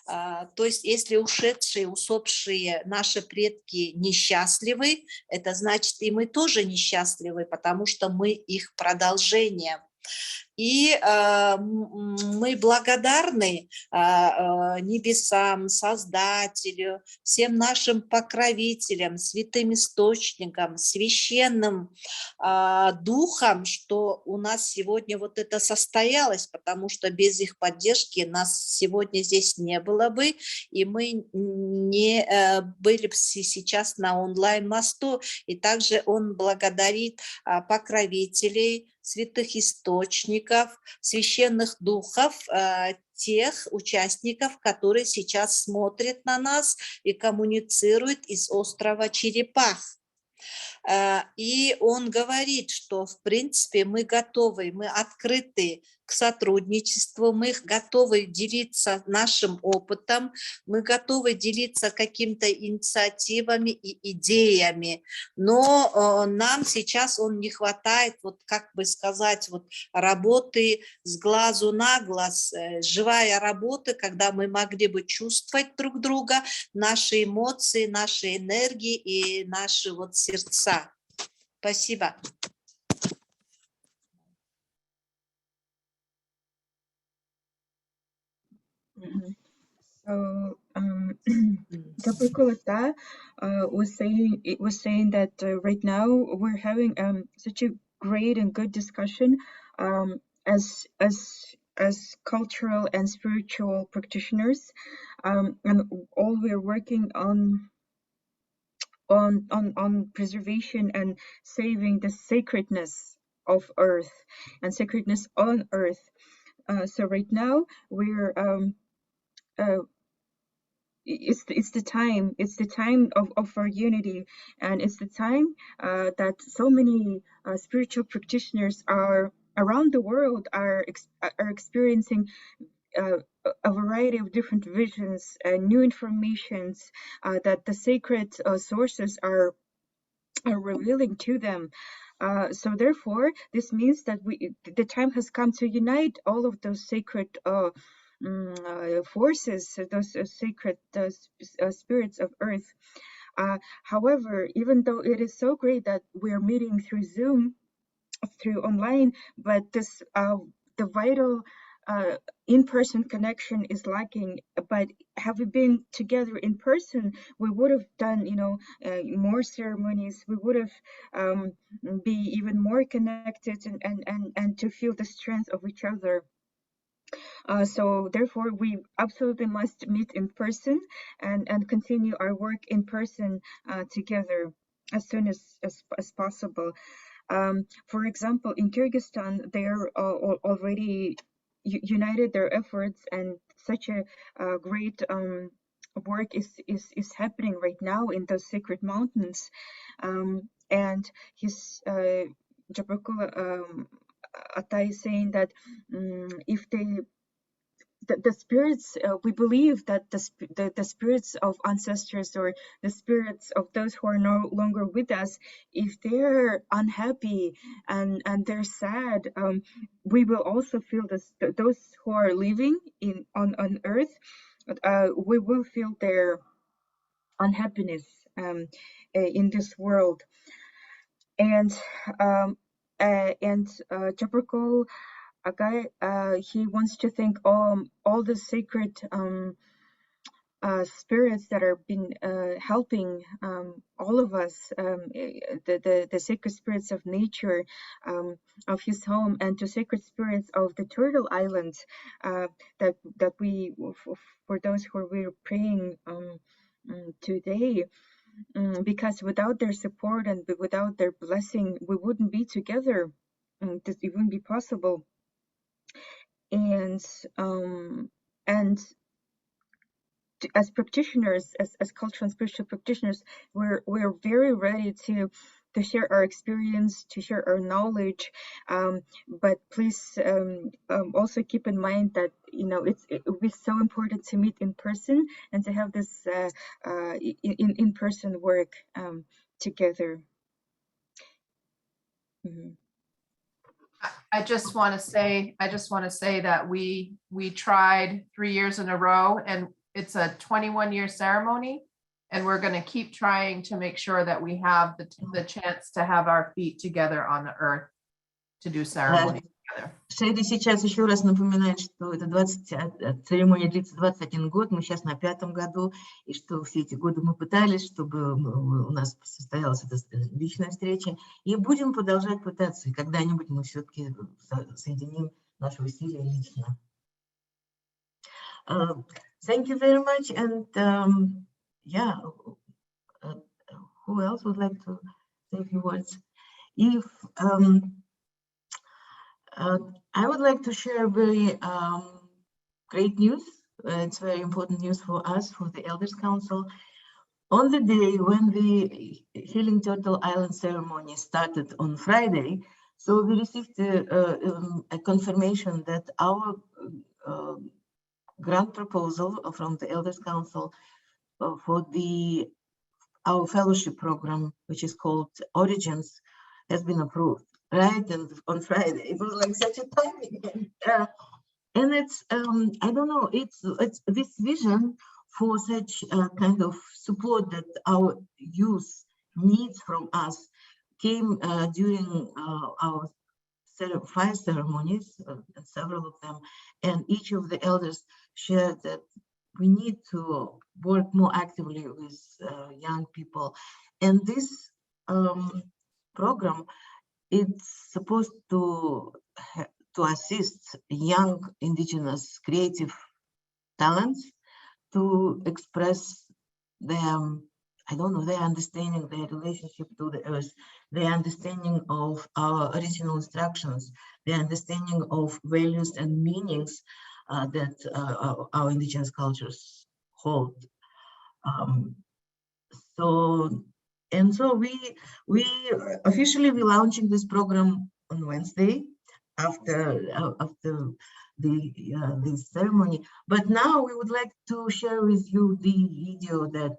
То есть если ушедшие, усопшие наши предки несчастливы, это значит, и мы тоже несчастливы, потому что мы их продолжение. И мы благодарны небесам, Создателю, всем нашим покровителям, святым источникам, священным духам, что у нас сегодня вот это состоялось, потому что без их поддержки нас сегодня здесь не было бы, и мы не были бы сейчас на онлайн-мосту. И также он благодарит покровителей, святых источников, священных духов, тех участников, которые сейчас смотрят на нас и коммуницируют из острова Черепах. И он говорит, что в принципе мы готовы, мы открыты к сотрудничеству, мы готовы делиться нашим опытом, мы готовы делиться какими-то инициативами и идеями, но нам сейчас не хватает, вот как бы сказать, вот работы с глазу на глаз, живая работа, когда мы могли бы чувствовать друг друга, наши эмоции, наши энергии и наши вот сердца. Спасибо. So Dr. Kulata was saying that right now we're having such a great and good discussion as cultural and spiritual practitioners, and all we're working on preservation and saving the sacredness of Earth and sacredness on Earth. So right now we're it's the time of our unity, and it's the time that so many spiritual practitioners are around the world are experiencing a variety of different visions and new informations that the sacred sources are revealing to them. So therefore, this means that the time has come to unite all of those sacred forces, those sacred spirits of Earth. However, even though it is so great that we're meeting through Zoom, through online, but this the vital in-person connection is lacking. But have we been together in person, we would have done, more ceremonies. We would have be even more connected and to feel the strength of each other. So therefore, we absolutely must meet in person and continue our work in person together as soon as possible. For example, in Kyrgyzstan, they're already united their efforts, and such a great work is happening right now in those sacred mountains, and his Jabrakula Atai is saying that if the spirits, we believe that the spirits of ancestors or the spirits of those who are no longer with us, if they're unhappy and they're sad, we will also feel this. Those who are living on earth, we will feel their unhappiness in this world. And Jabrakul Agai, he wants to thank all the sacred spirits that are been helping all of us, the sacred spirits of nature, of his home, and to sacred spirits of the Turtle Islands, that we, for those who we're praying today, because without their support and without their blessing, we wouldn't be together. It wouldn't be possible. And as practitioners, as cultural and spiritual practitioners, we're very ready to share our experience, to share our knowledge, but please also keep in mind that it would be so important to meet in person and to have this in-person work together. I just want to say that we tried 3 years in a row, and it's a 21-year ceremony, and we're going to keep trying to make sure that we have the chance to have our feet together on the earth to do ceremony together. Шейди сейчас еще раз напоминает, что это церемония длится 21 год, мы сейчас на 5-м году, и что все эти годы мы пытались, чтобы у нас состоялась эта личная встреча, и будем продолжать пытаться, и когда-нибудь мы все-таки соединим наши усилия лично. Thank you very much, and who else would like to say a few words? If I would like to share very great news. It's very important news for us, for the Elders Council. On the day when the Healing Turtle Island ceremony started on Friday, so we received a confirmation that our grant proposal from the Elders Council for our fellowship program, which is called Origins, has been approved. Right, and on Friday it was like such a timing, and it's I don't know, it's this vision for such kind of support that our youth needs from us came during our 5 ceremonies, several of them, and each of the elders shared that we need to work more actively with young people, and this program, it's supposed to assist young indigenous creative talents to express their, I don't know, their understanding, their relationship to the earth, their understanding of our original instructions, their understanding of values and meanings that our indigenous cultures hold. So we officially be launching this program on Wednesday after the ceremony. But now we would like to share with you the video that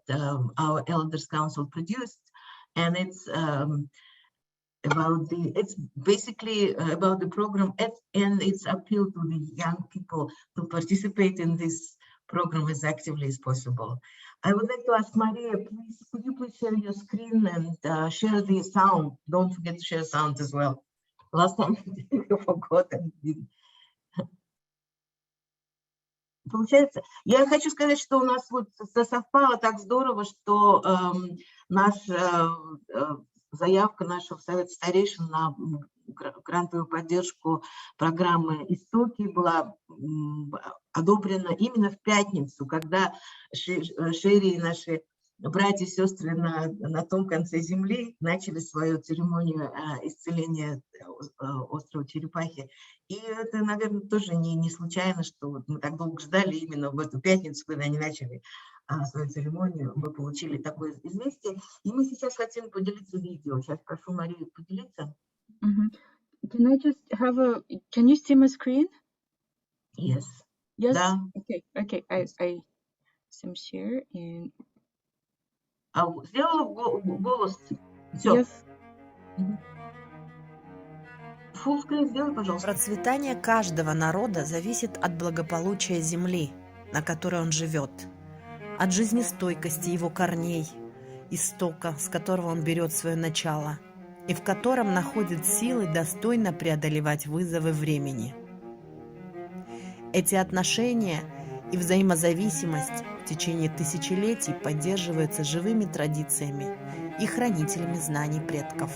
our Elders Council produced, and it's basically about the program and its appeal to the young people to participate in this program as actively as possible. I would like to ask Maria, please, could you please share your screen and share the sound? Don't forget to share sound as well. Last time you forgot. Получается, я хочу сказать, что у нас вот совпало так здорово, что наша заявка нашего Совета старейшин на грантовую поддержку программы «Истоки» была одобрена именно в пятницу, когда Шерри и наши братья и сестры на том конце земли начали свою церемонию исцеления острова Черепахи. И это, наверное, тоже не случайно, что вот мы так долго ждали именно в эту пятницу, когда они начали свою церемонию, мы получили такое известие. И мы сейчас хотим поделиться видео. Сейчас прошу Марию поделиться. Can I just have can you see my screen? Yes. Yes? Да. Okay. I some share and... Сделала голос. Все. Yes. Full screen сделай, пожалуйста. Процветание каждого народа зависит от благополучия земли, на которой он живет, от жизнестойкости его корней, истока, с которого он берет свое начало, и в котором находит силы достойно преодолевать вызовы времени. Эти отношения и взаимозависимость в течение тысячелетий поддерживаются живыми традициями и хранителями знаний предков.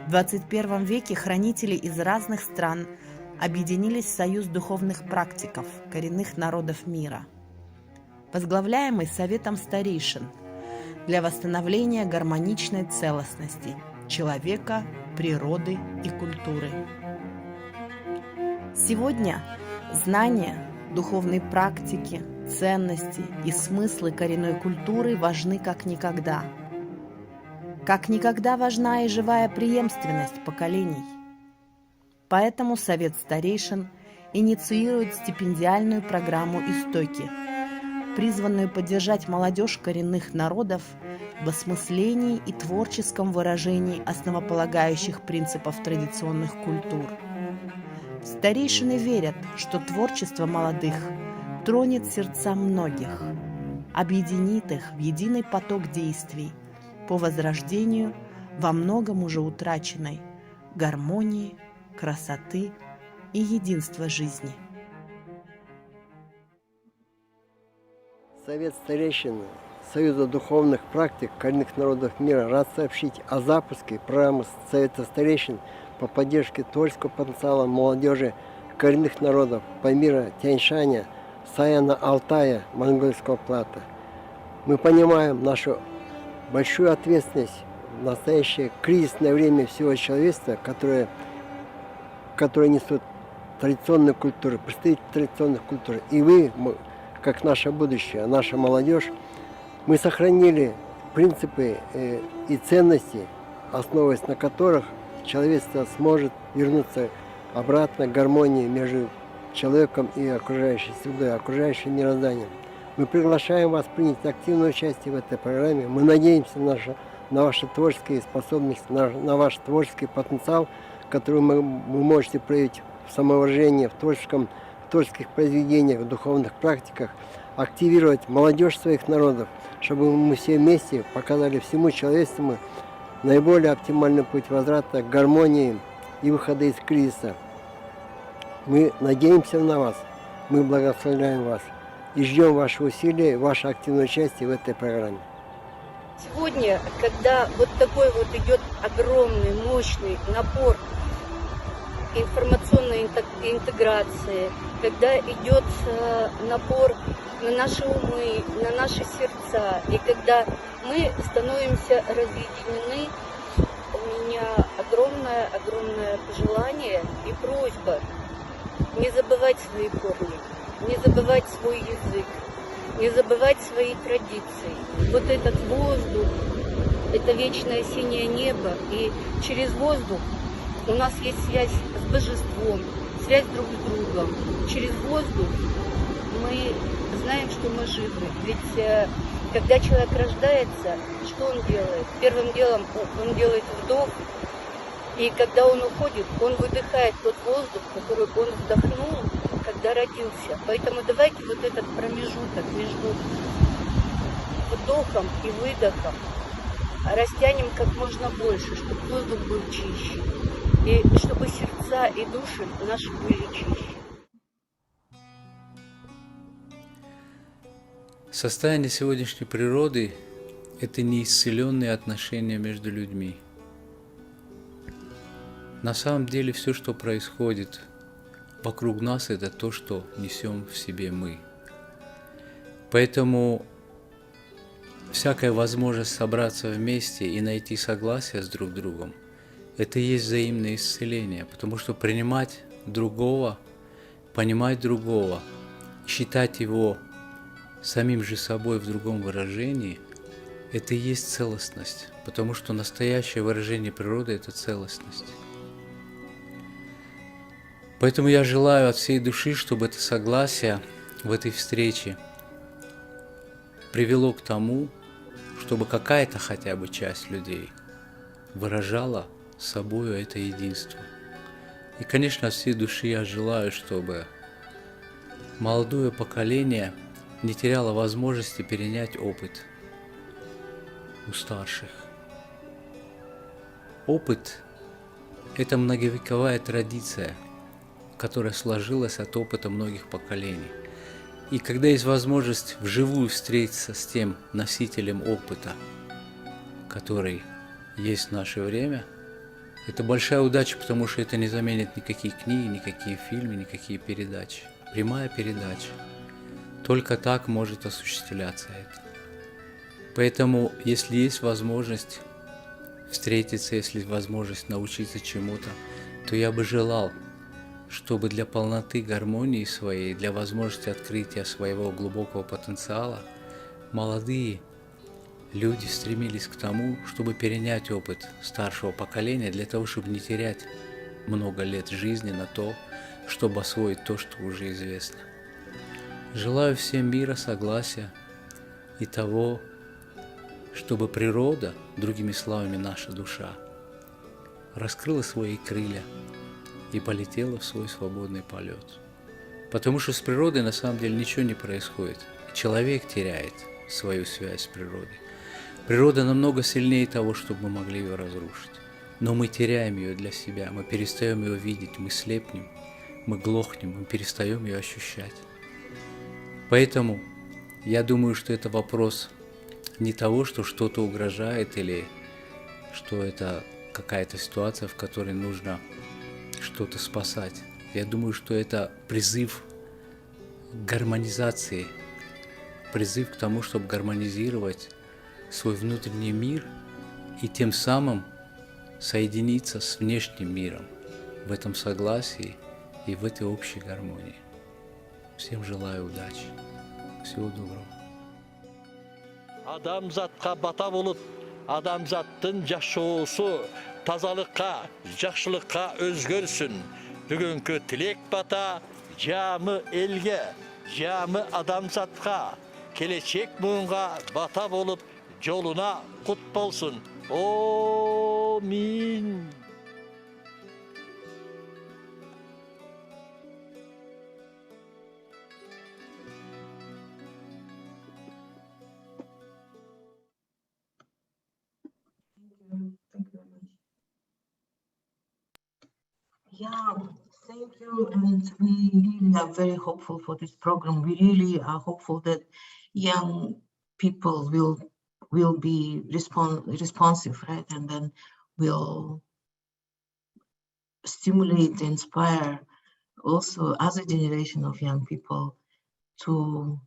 В 21 веке хранители из разных стран объединились в союз духовных практиков коренных народов мира, возглавляемый Советом старейшин для восстановления гармоничной целостности человека, природы и культуры. Сегодня знания, духовные практики, ценности и смыслы коренной культуры важны как никогда. Как никогда важна и живая преемственность поколений. Поэтому Совет старейшин инициирует стипендиальную программу «Истоки», призванную поддержать молодежь коренных народов в осмыслении и творческом выражении основополагающих принципов традиционных культур. Старейшины верят, что творчество молодых тронет сердца многих, объединит их в единый поток действий по возрождению во многом уже утраченной гармонии, красоты и единства жизни. Совет старейшин Союза духовных практик коренных народов мира рад сообщить о запуске программы Совета старейшин по поддержке творческого потенциала молодежи коренных народов Памира, Тяньшаня, Саяна, Алтая, Монгольского плато. Мы понимаем нашу большую ответственность в настоящее кризисное время всего человечества, которое несут традиционные культуры, представители традиционных культур. И вы, как наше будущее, наша молодежь, мы сохранили принципы и ценности, основываясь на которых человечество сможет вернуться обратно к гармонии между человеком и окружающей средой, окружающим мирозданием. Мы приглашаем вас принять активное участие в этой программе. Мы надеемся на ваши творческие способности, на ваш творческий потенциал, который вы можете проявить в самовыражении, в творческих произведениях, в духовных практиках, активировать молодежь своих народов, чтобы мы все вместе показали всему человечеству наиболее оптимальный путь возврата к гармонии и выхода из кризиса. Мы надеемся на вас, мы благословляем вас и ждем ваши усилия, ваше активное участие в этой программе. Сегодня, когда вот такой вот идет огромный, мощный напор информационной интеграции, когда идет напор на наши умы, на наши сердца, и когда мы становимся разъединены, у меня огромное пожелание и просьба не забывать свои корни, не забывать свой язык, не забывать свои традиции. Вот этот воздух, это вечное синее небо, и через воздух у нас есть связь с божеством, связь друг с другом. Через воздух мы знаем, что мы живы. Ведь когда человек рождается, что он делает? Первым делом он делает вдох, и когда он уходит, он выдыхает тот воздух, который он вдохнул, когда родился. Поэтому давайте вот этот промежуток между вдохом и выдохом растянем как можно больше, чтобы воздух был чище, и чтобы сердца и души наши были чище. Состояние сегодняшней природы – это неисцеленные отношения между людьми. На самом деле все, что происходит вокруг нас, это то, что несем в себе мы. Поэтому всякая возможность собраться вместе и найти согласие с друг другом, это и есть взаимное исцеление, потому что принимать другого, понимать другого, считать его самим же собой в другом выражении, это и есть целостность, потому что настоящее выражение природы – это целостность. Поэтому я желаю от всей души, чтобы это согласие в этой встрече привело к тому, чтобы какая-то хотя бы часть людей выражала собою это единство. И, конечно, от всей души я желаю, чтобы молодое поколение не теряло возможности перенять опыт у старших. Опыт – это многовековая традиция, которая сложилась от опыта многих поколений. И когда есть возможность вживую встретиться с тем носителем опыта, который есть в наше время, это большая удача, потому что это не заменит никакие книги, никакие фильмы, никакие передачи. Прямая передача. Только так может осуществляться это. Поэтому, если есть возможность встретиться, если есть возможность научиться чему-то, то я бы желал, чтобы для полноты гармонии своей, для возможности открытия своего глубокого потенциала, молодые люди стремились к тому, чтобы перенять опыт старшего поколения, для того, чтобы не терять много лет жизни на то, чтобы освоить то, что уже известно. Желаю всем мира, согласия и того, чтобы природа, другими словами наша душа, раскрыла свои крылья и полетела в свой свободный полет. Потому что с природой на самом деле ничего не происходит. Человек теряет свою связь с природой. Природа намного сильнее того, чтобы мы могли ее разрушить. Но мы теряем ее для себя, мы перестаем ее видеть, мы слепнем, мы глохнем, мы перестаем ее ощущать. Поэтому я думаю, что это вопрос не того, что что-то угрожает или что это какая-то ситуация, в которой нужно что-то спасать. Я думаю, что это призыв к гармонизации, призыв к тому, чтобы гармонизировать свой внутренний мир и тем самым соединиться с внешним миром в этом согласии и в этой общей гармонии. Всем желаю удачи. Всего доброго. Адамзатқа бата болып, адамзаттың жашоосу тазалыққа, жақшылыққа өзгерсін. Бүгінгі тілек бата жамы елге, жамы адамзатқа, келешек мұңға бата болып, жолуна құт болсын. Амин. Yeah, thank you. And we really are very hopeful for this program. We really are hopeful that young people will be responsive, right? And then will stimulate, inspire also other generation of young people to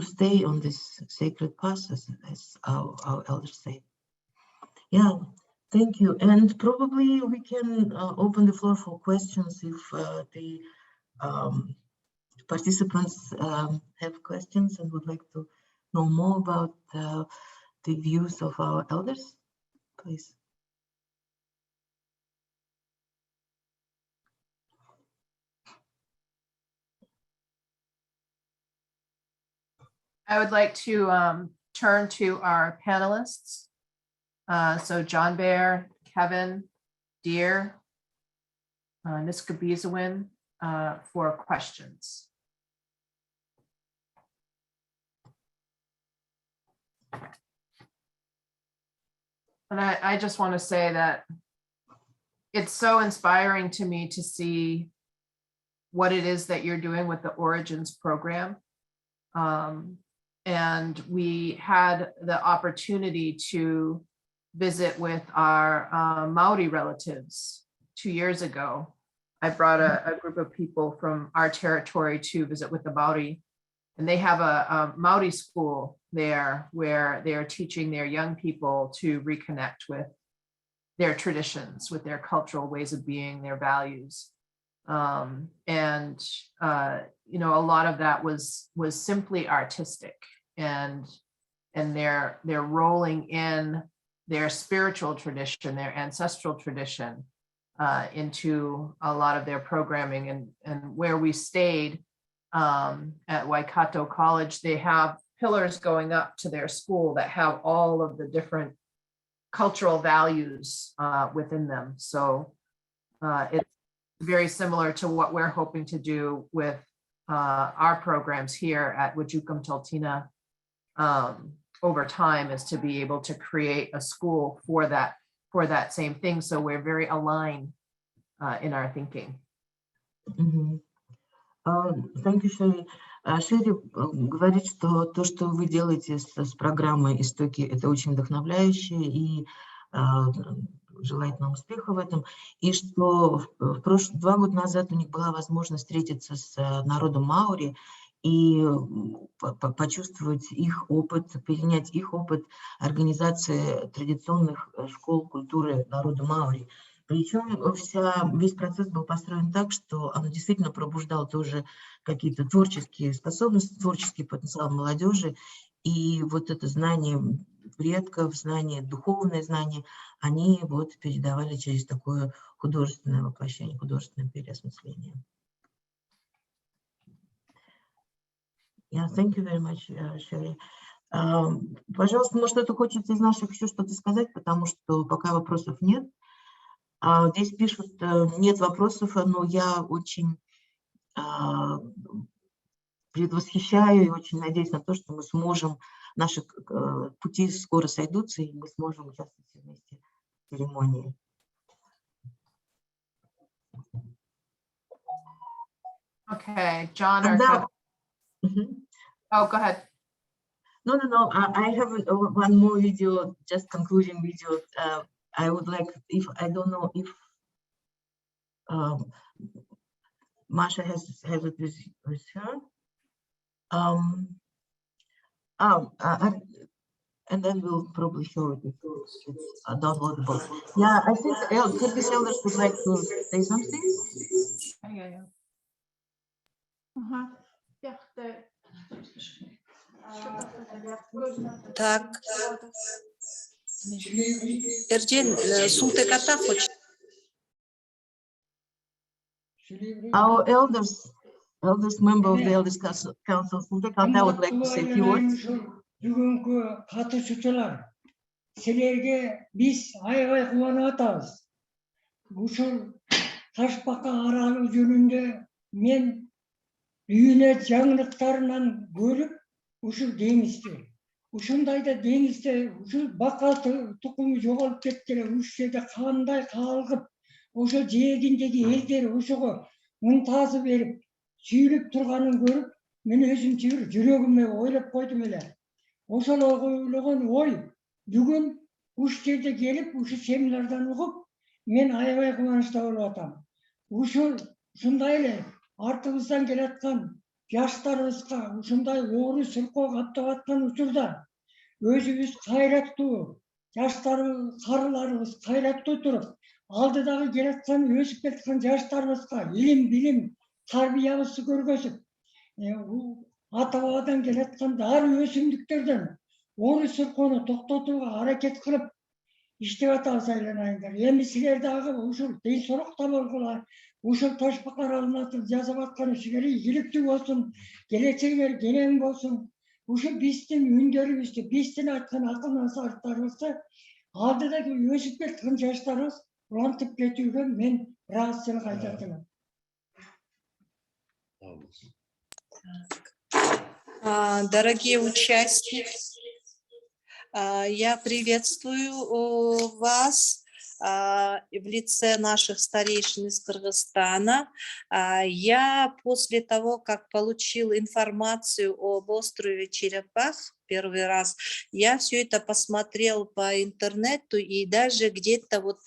stay on this sacred path, as our elders say. Yeah. Thank you. And probably we can open the floor for questions if the participants have questions and would like to know more about the views of our elders, please. I would like to turn to our panelists. So John Bear, Kevin, Deer, Niska Bizawin for questions. And I just want to say that it's so inspiring to me to see what it is that you're doing with the Origins program. And we had the opportunity to visit with our Maori relatives 2 years ago. I brought a group of people from our territory to visit with the Maori, and they have a Maori school there where they are teaching their young people to reconnect with their traditions, with their cultural ways of being, their values. You know, a lot of that was simply artistic, and they're rolling in their spiritual tradition, their ancestral tradition, into a lot of their programming. And where we stayed at Waikato College, they have pillars going up to their school that have all of the different cultural values within them. So it's very similar to what we're hoping to do with our programs here at Wajukam Tultina over time, is to be able to create a school for that same thing. So we're very aligned in our thinking. Thank you, Sherry. Шерри говорит, что то, что вы делаете с программой «Истоки», это очень вдохновляюще, и желает нам успеха в этом. И что 2 года назад у них была возможность встретиться с народом маори и почувствовать их опыт, перенять их опыт организации традиционных школ культуры народа маори. Причем весь процесс был построен так, что он действительно пробуждал тоже какие-то творческие способности, творческий потенциал молодежи. И вот это знание предков, знание, духовное знание, они вот передавали через такое художественное воплощение, художественное переосмысление. Yeah, thank you very much, Sherry. Пожалуйста, может, кто-то хочет из наших еще что-то сказать, потому что пока вопросов нет. Здесь пишут, нет вопросов, но я очень предвосхищаю и очень надеюсь на то, что мы сможем, наши пути скоро сойдутся, и мы сможем участвовать вместе в церемонии. Okay, John or Kevin? Oh, go ahead. No. I have one more video, just concluding video. I would like, I don't know if Masha has it with her. And then we'll probably show it. It's downloadable. Yeah, I think Kyrgyz elders would like to say something. Yeah. Так. Эрден, Султеката хочет. Our elders, member of the Elders Council, Sultekata would like to say a few words. Бүгінгі қатысушылар, сілерге біз аябай қуанып атабыз. Ушул ташбақа аралы жөнүндө мен үйүнө жаңылыктарынан көрүп, ушул деңизде, ушундайда деңизде ушул бака тукуму жоголуп кеткеле, ушул жерде кандай калгып, ошо жээгиндеги элдер ошого мунтазы берип, сүйүлүп турганын көрүп, мен өзүмчө бир жүрөгүмө ойлоп койдум эле. Ошол ойлогон ой бүгүн уш жерде келип, ушу семинардан угуп, мен аябай кубанычта болуп атам. Ушундай эле артыбыздан келаткан жаштарыбызга ушундай оору сылкоо каптап аткан учурда өзүбүз кайраттуу, жаштарыбыз, карыларыбыз кайраттуу туруп, алдыдагы келаткан өсүп кеткен жаштарыбызга илим, билим, тарбиябызды көргөзүп, ата бабадан келаткан дары өсүмдүктөрдөн оору сылкоону токтотууга аракет кылып иштеп атабыз айланайындар. Эми силер дагы ушул ден соолукта болгула, ушул ташбака аралына жасап аткан ишиңер ийгиликтүү болсун, келечегиңер кенен болсун. Ушул биздин үндөрүбүздү, биздин айткан акыл насааттарыбызды алдыдагы өсүп кеткен жаштарыбыз улантып кетүүгө мен ыраазычылык айтат элем. Дорогие участники, я приветствую вас в лице наших старейшин из Кыргызстана. Я после того, как получил информацию об острове Черепах, первый раз. Я все это посмотрел по интернету, и даже где-то вот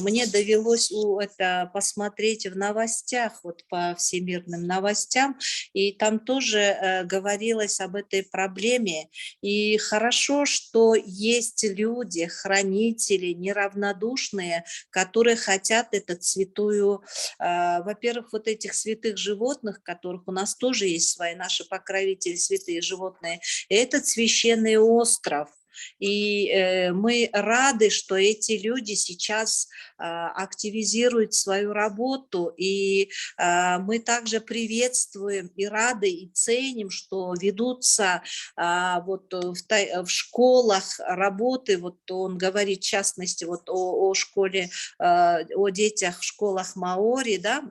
мне довелось это посмотреть в новостях, вот по всемирным новостям, и там тоже говорилось об этой проблеме. И хорошо, что есть люди, хранители, неравнодушные, которые хотят эту святую, во-первых, вот этих святых животных, которых у нас тоже есть свои наши покровители, святые животные, этот священный остров. И мы рады, что эти люди сейчас активизируют свою работу, и мы также приветствуем и рады, и ценим, что ведутся вот в школах работы, вот он говорит в частности вот о школе, о детях в школах маори, да,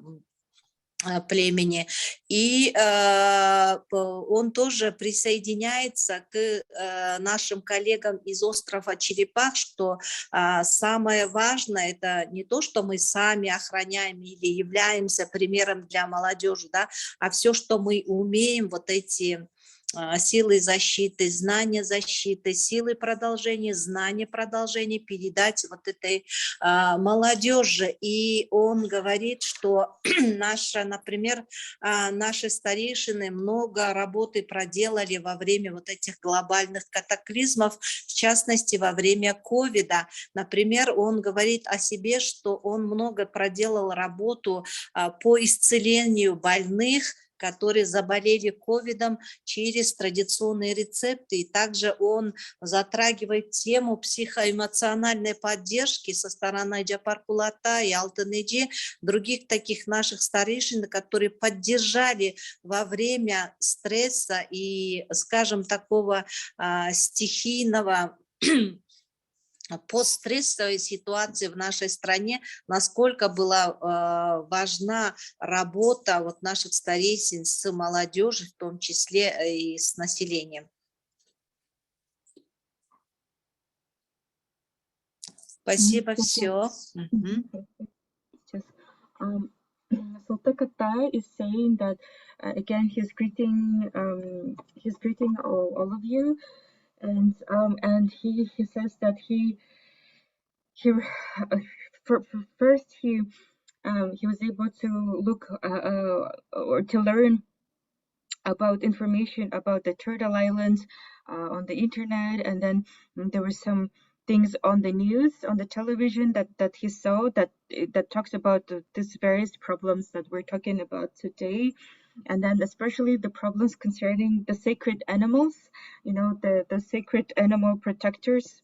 племени, и он тоже присоединяется к нашим коллегам из острова Черепах, что самое важное это не то, что мы сами охраняем или являемся примером для молодежи, да, а все, что мы умеем, вот эти силы защиты, знания защиты, силы продолжения, знания продолжения передать вот этой молодежи. И он говорит, что например, наши старейшины много работы проделали во время вот этих глобальных катаклизмов, в частности, во время ковида. Например, он говорит о себе, что он много проделал работу по исцелению больных, которые заболели ковидом через традиционные рецепты. И также он затрагивает тему психоэмоциональной поддержки со стороны Джапаркулата и Алтынеджи, других таких наших старейшин, которые поддержали во время стресса и, скажем, такого стихийного постстрессовой ситуации в нашей стране, насколько была важна работа вот наших старейшин с молодежью, в том числе и с населением. Спасибо, все. Sultan Qatar is saying that again he's greeting all of you, and he says that he first he was able to look or to learn about information about the Turtle Islands on the internet, and then there were some things on the news, on the television that he saw that talks about these various problems that we're talking about today, and then especially the problems concerning the sacred animals, you know, the sacred animal protectors,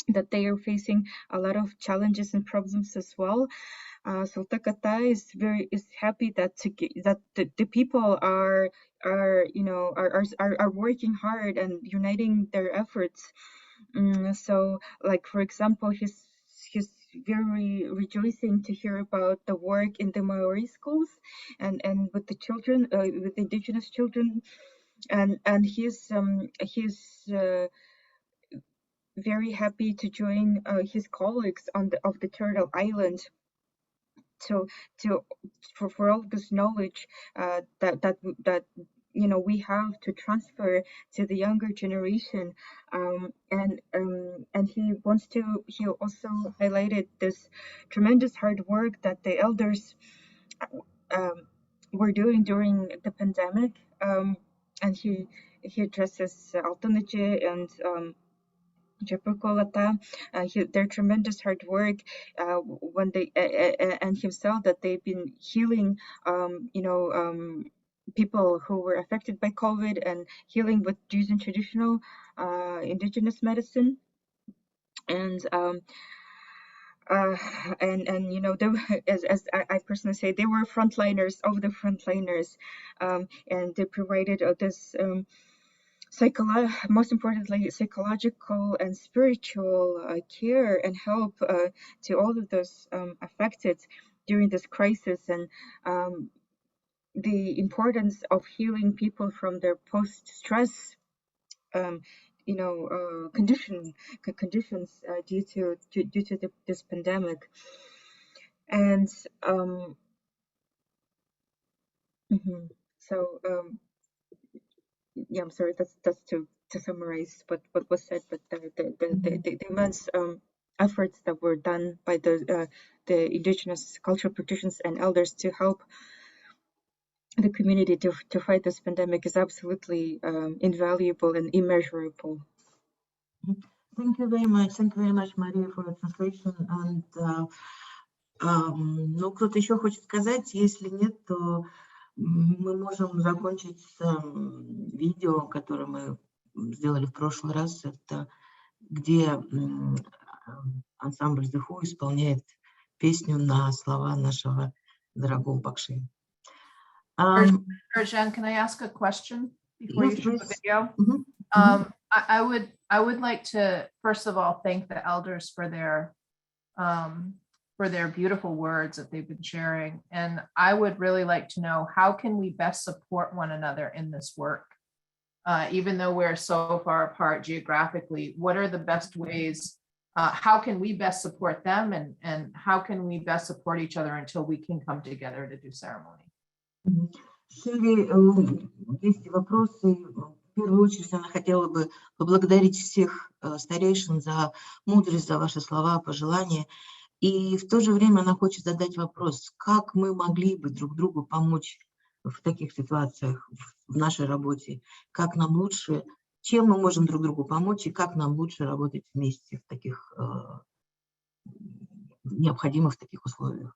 that they are facing a lot of challenges and problems as well. Sultan Qatar is happy that the people are working hard and uniting their efforts. So, like for example, he's very rejoicing to hear about the work in the Maori schools and with the children, with indigenous children, and he's very happy to join his colleagues of the Turtle Island for all this knowledge that you know we have to transfer to the younger generation, and he also highlighted this tremendous hard work that the elders were doing during the pandemic, and he addresses Altanije and Japakolata, their tremendous hard work when they and himself that they've been healing, people who were affected by COVID and healing with using traditional indigenous medicine, and you know, they, as I personally say, they were frontliners of the frontliners, and they provided this. Most importantly, psychological and spiritual care and help to all of those affected during this crisis, and the importance of healing people from their post-stress, conditions due to this pandemic, and so. Yeah, I'm sorry. That's to summarize what was said, but the immense efforts that were done by the indigenous cultural practitioners and elders to help the community to fight this pandemic is absolutely invaluable and immeasurable. Thank you very much. Thank you very much, Maria, for the translation. And ну, кто-то еще хочет сказать? Если нет, то мы можем закончить с видео, которое мы сделали в прошлый раз. Это где ансамбль The Who исполняет песню на слова нашего дорогого Бакши. Erjan, can I ask a question before you show the video? I would like to first of all thank the elders for their beautiful words that they've been sharing, and I would really like to know how can we best support one another in this work, even though we're so far apart geographically. What are the best ways? How can we best support them, and how can we best support each other until we can come together to do ceremony? Шире, есть вопросы. В первую очередь она хотела бы поблагодарить всех старейшин за мудрость, за ваши слова, пожелания. И в то же время она хочет задать вопрос, как мы могли бы друг другу помочь в таких ситуациях, в нашей работе, как нам лучше, чем мы можем друг другу помочь и как нам лучше работать вместе в таких необходимых таких условиях.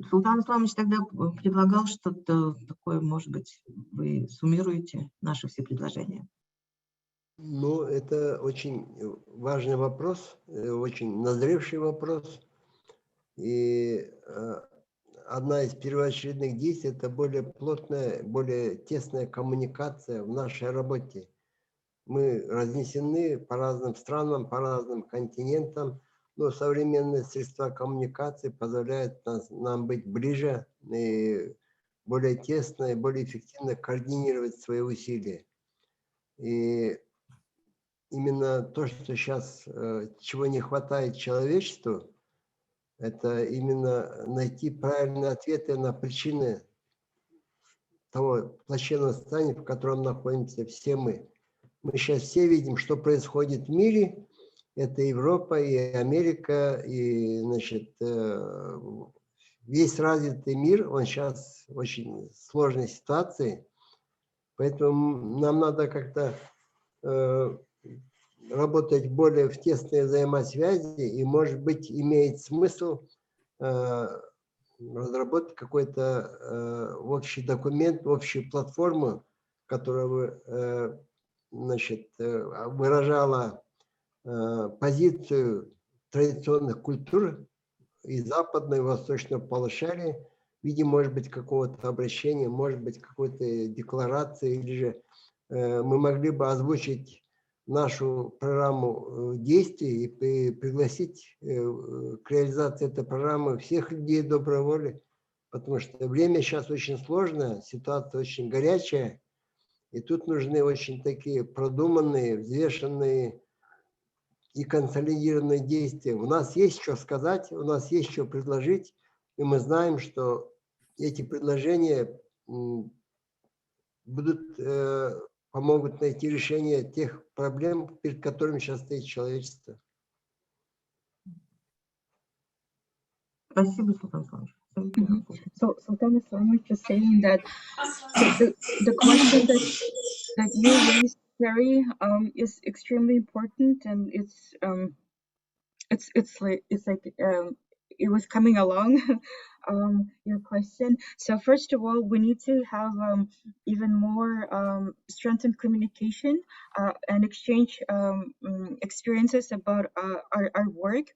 Султан Исламович тогда предлагал что-то такое, может быть, вы суммируете наши все предложения? Ну, это очень важный вопрос, очень назревший вопрос. И одна из первоочередных действий – это более плотная, более тесная коммуникация в нашей работе. Мы разнесены по разным странам, по разным континентам, но современные средства коммуникации позволяют нам быть ближе и более тесно и более эффективно координировать свои усилия. И именно то, что сейчас, чего не хватает человечеству, это именно найти правильные ответы на причины того плачевного состояния, в котором находимся все мы. Мы сейчас все видим, что происходит в мире. Это Европа и Америка, и, значит, весь развитый мир, он сейчас в очень сложной ситуации. Поэтому нам надо как-то работать более в тесной взаимосвязи, и, может быть, имеет смысл разработать какой-то общий документ, общую платформу, которая бы, значит, выражала позицию традиционных культур и западного, и восточного полушария в виде, может быть, какого-то обращения, может быть, какой-то декларации, или же мы могли бы озвучить нашу программу действий и пригласить к реализации этой программы всех людей доброй воли, потому что время сейчас очень сложное, ситуация очень горячая, и тут нужны очень такие продуманные, взвешенные и консолидированные действия. У нас есть что сказать, у нас есть что предложить, и мы знаем, что эти предложения помогут найти решение тех проблем, перед которыми сейчас стоит человечество. Спасибо, Султан Исламович. So Sultan Islamic is saying that the question that you raised, Terry, is extremely important, and it's like it was coming along. Your question. So first of all, we need to have even more strengthened communication and exchange experiences about our work.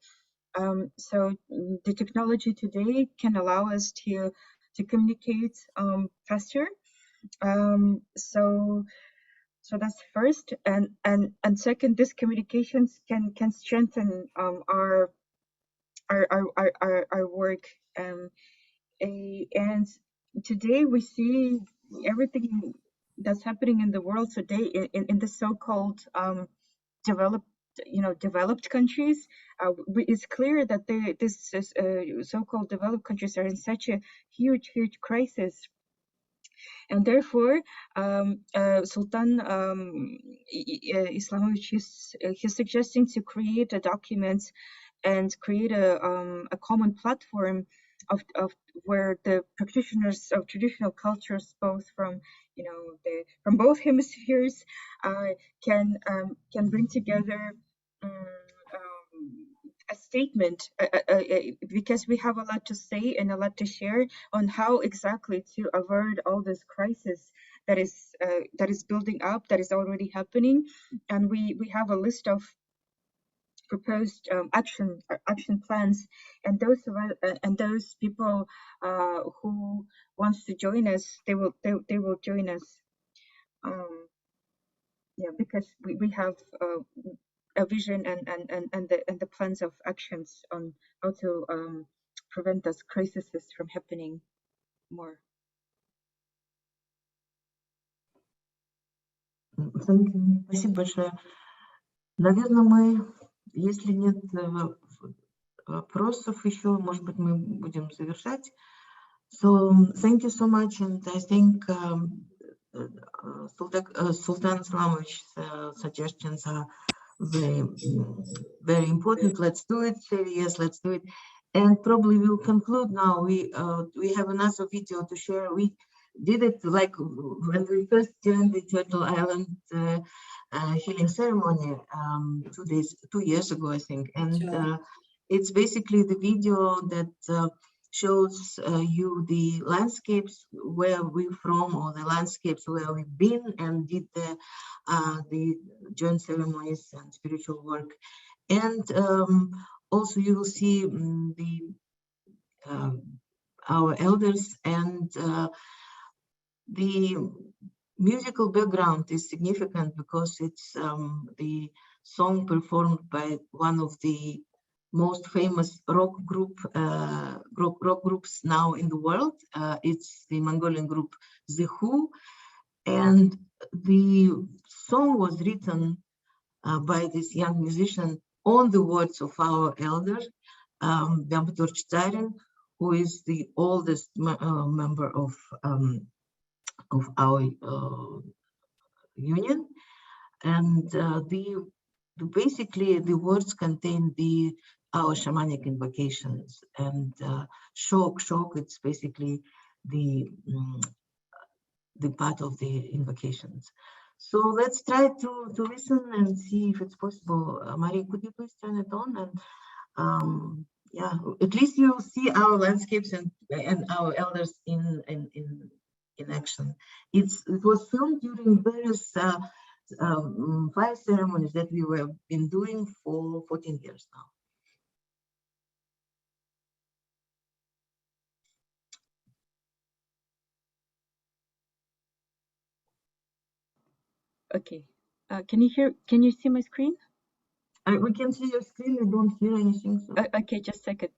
So the technology today can allow us to communicate faster. So that's first, and second, these communications can strengthen our work. And today we see everything that's happening in the world today in the so-called developed developed countries. It's clear that this so-called developed countries are in such a huge crisis. And therefore, Sultan Islamic he's suggesting to create a document and create a common platform of where the practitioners of traditional cultures, both from from both hemispheres, can bring together a statement, because we have a lot to say and a lot to share on how exactly to avert all this crisis that is building up, that is already happening. And we have a list of proposed action plans, and those people who wants to join us, they will join us. Because we have a vision and the plans of actions on how to prevent those crises from happening more. Thank you. Спасибо большое. Наверное, мы, если нет вопросов еще, может быть, мы будем завершать. So thank you so much, and I think Sultan Islamic's suggestions are very important. Let's do it. Yes, let's do it. And probably we'll conclude now. We have another video to share. We did it like when we first joined the Turtle Island healing ceremony 2 years ago, I think. And it's basically the video that shows you the landscapes where we're from, or the landscapes where we've been and did the joint ceremonies and spiritual work. And also you will see our elders, and the musical background is significant because it's the song performed by one of the most famous rock groups now in the world. It's the Mongolian group The Who, and the song was written by this young musician on the words of our elder, Bambator, who is the oldest member of our union. And basically the words contain our shamanic invocations, and shock, it's basically the part of the invocations. So let's try to listen and see if it's possible. Marie, could you please turn it on? And yeah, at least you'll see our landscapes and our elders in action. It was filmed during various fire ceremonies that we have been doing for 14 years now. Okay. Can you see my screen? We can see your screen. We don't hear anything. So. Okay, just a second.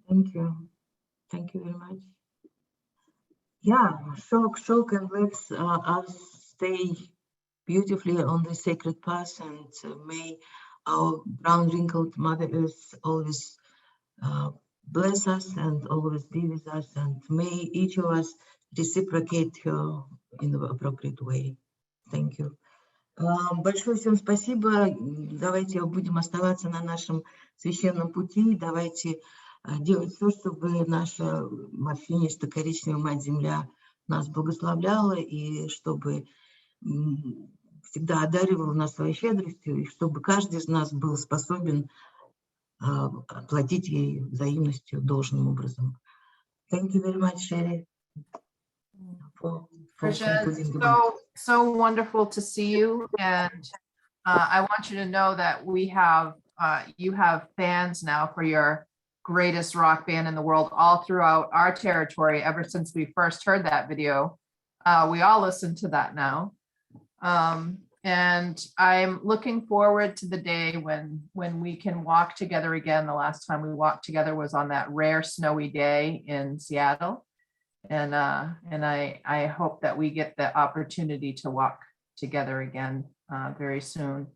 Thank you. Thank you very much. Yeah, shock and let's us stay beautifully on the sacred path, and may our brown wrinkled Mother Earth always bless us and always be with us, and may each of us reciprocate her in the appropriate way. Thank you. Большое всем спасибо. Давайте будем оставаться на нашем священном пути. Давайте делать все, чтобы наша морфинисто-коричневая Мать-Земля нас благословляла, и чтобы всегда одаривала нас своей щедростью, и чтобы каждый из нас был способен платить ей взаимностью должным образом. Thank you very much, Sherry. So wonderful to see you, and I want you to know that we have you have fans now for your greatest rock band in the world all throughout our territory. Ever since we first heard that video, we all listen to that now, and I'm looking forward to the day when we can walk together again. The last time we walked together was on that rare snowy day in Seattle. And I hope that we get the opportunity to walk together again very soon.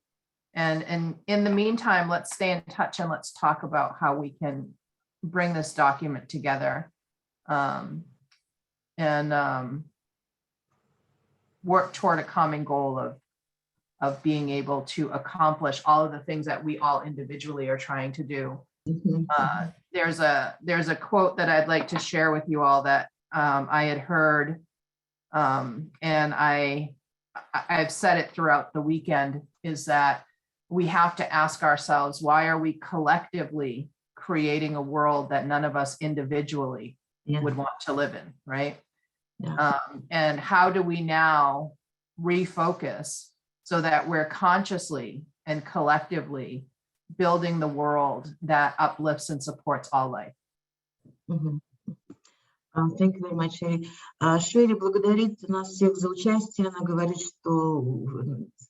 And in the meantime, let's stay in touch and let's talk about how we can bring this document together and work toward a common goal of being able to accomplish all of the things that we all individually are trying to do. There's a quote that I'd like to share with you all that I had heard, and I've said it throughout the weekend, is that we have to ask ourselves, why are we collectively creating a world that none of us individually would want to live in, right? And how do we now refocus so that we're consciously and collectively building the world that uplifts and supports all life? Thank you very much, Sherry. Шерри благодарит нас всех за участие. Она говорит, что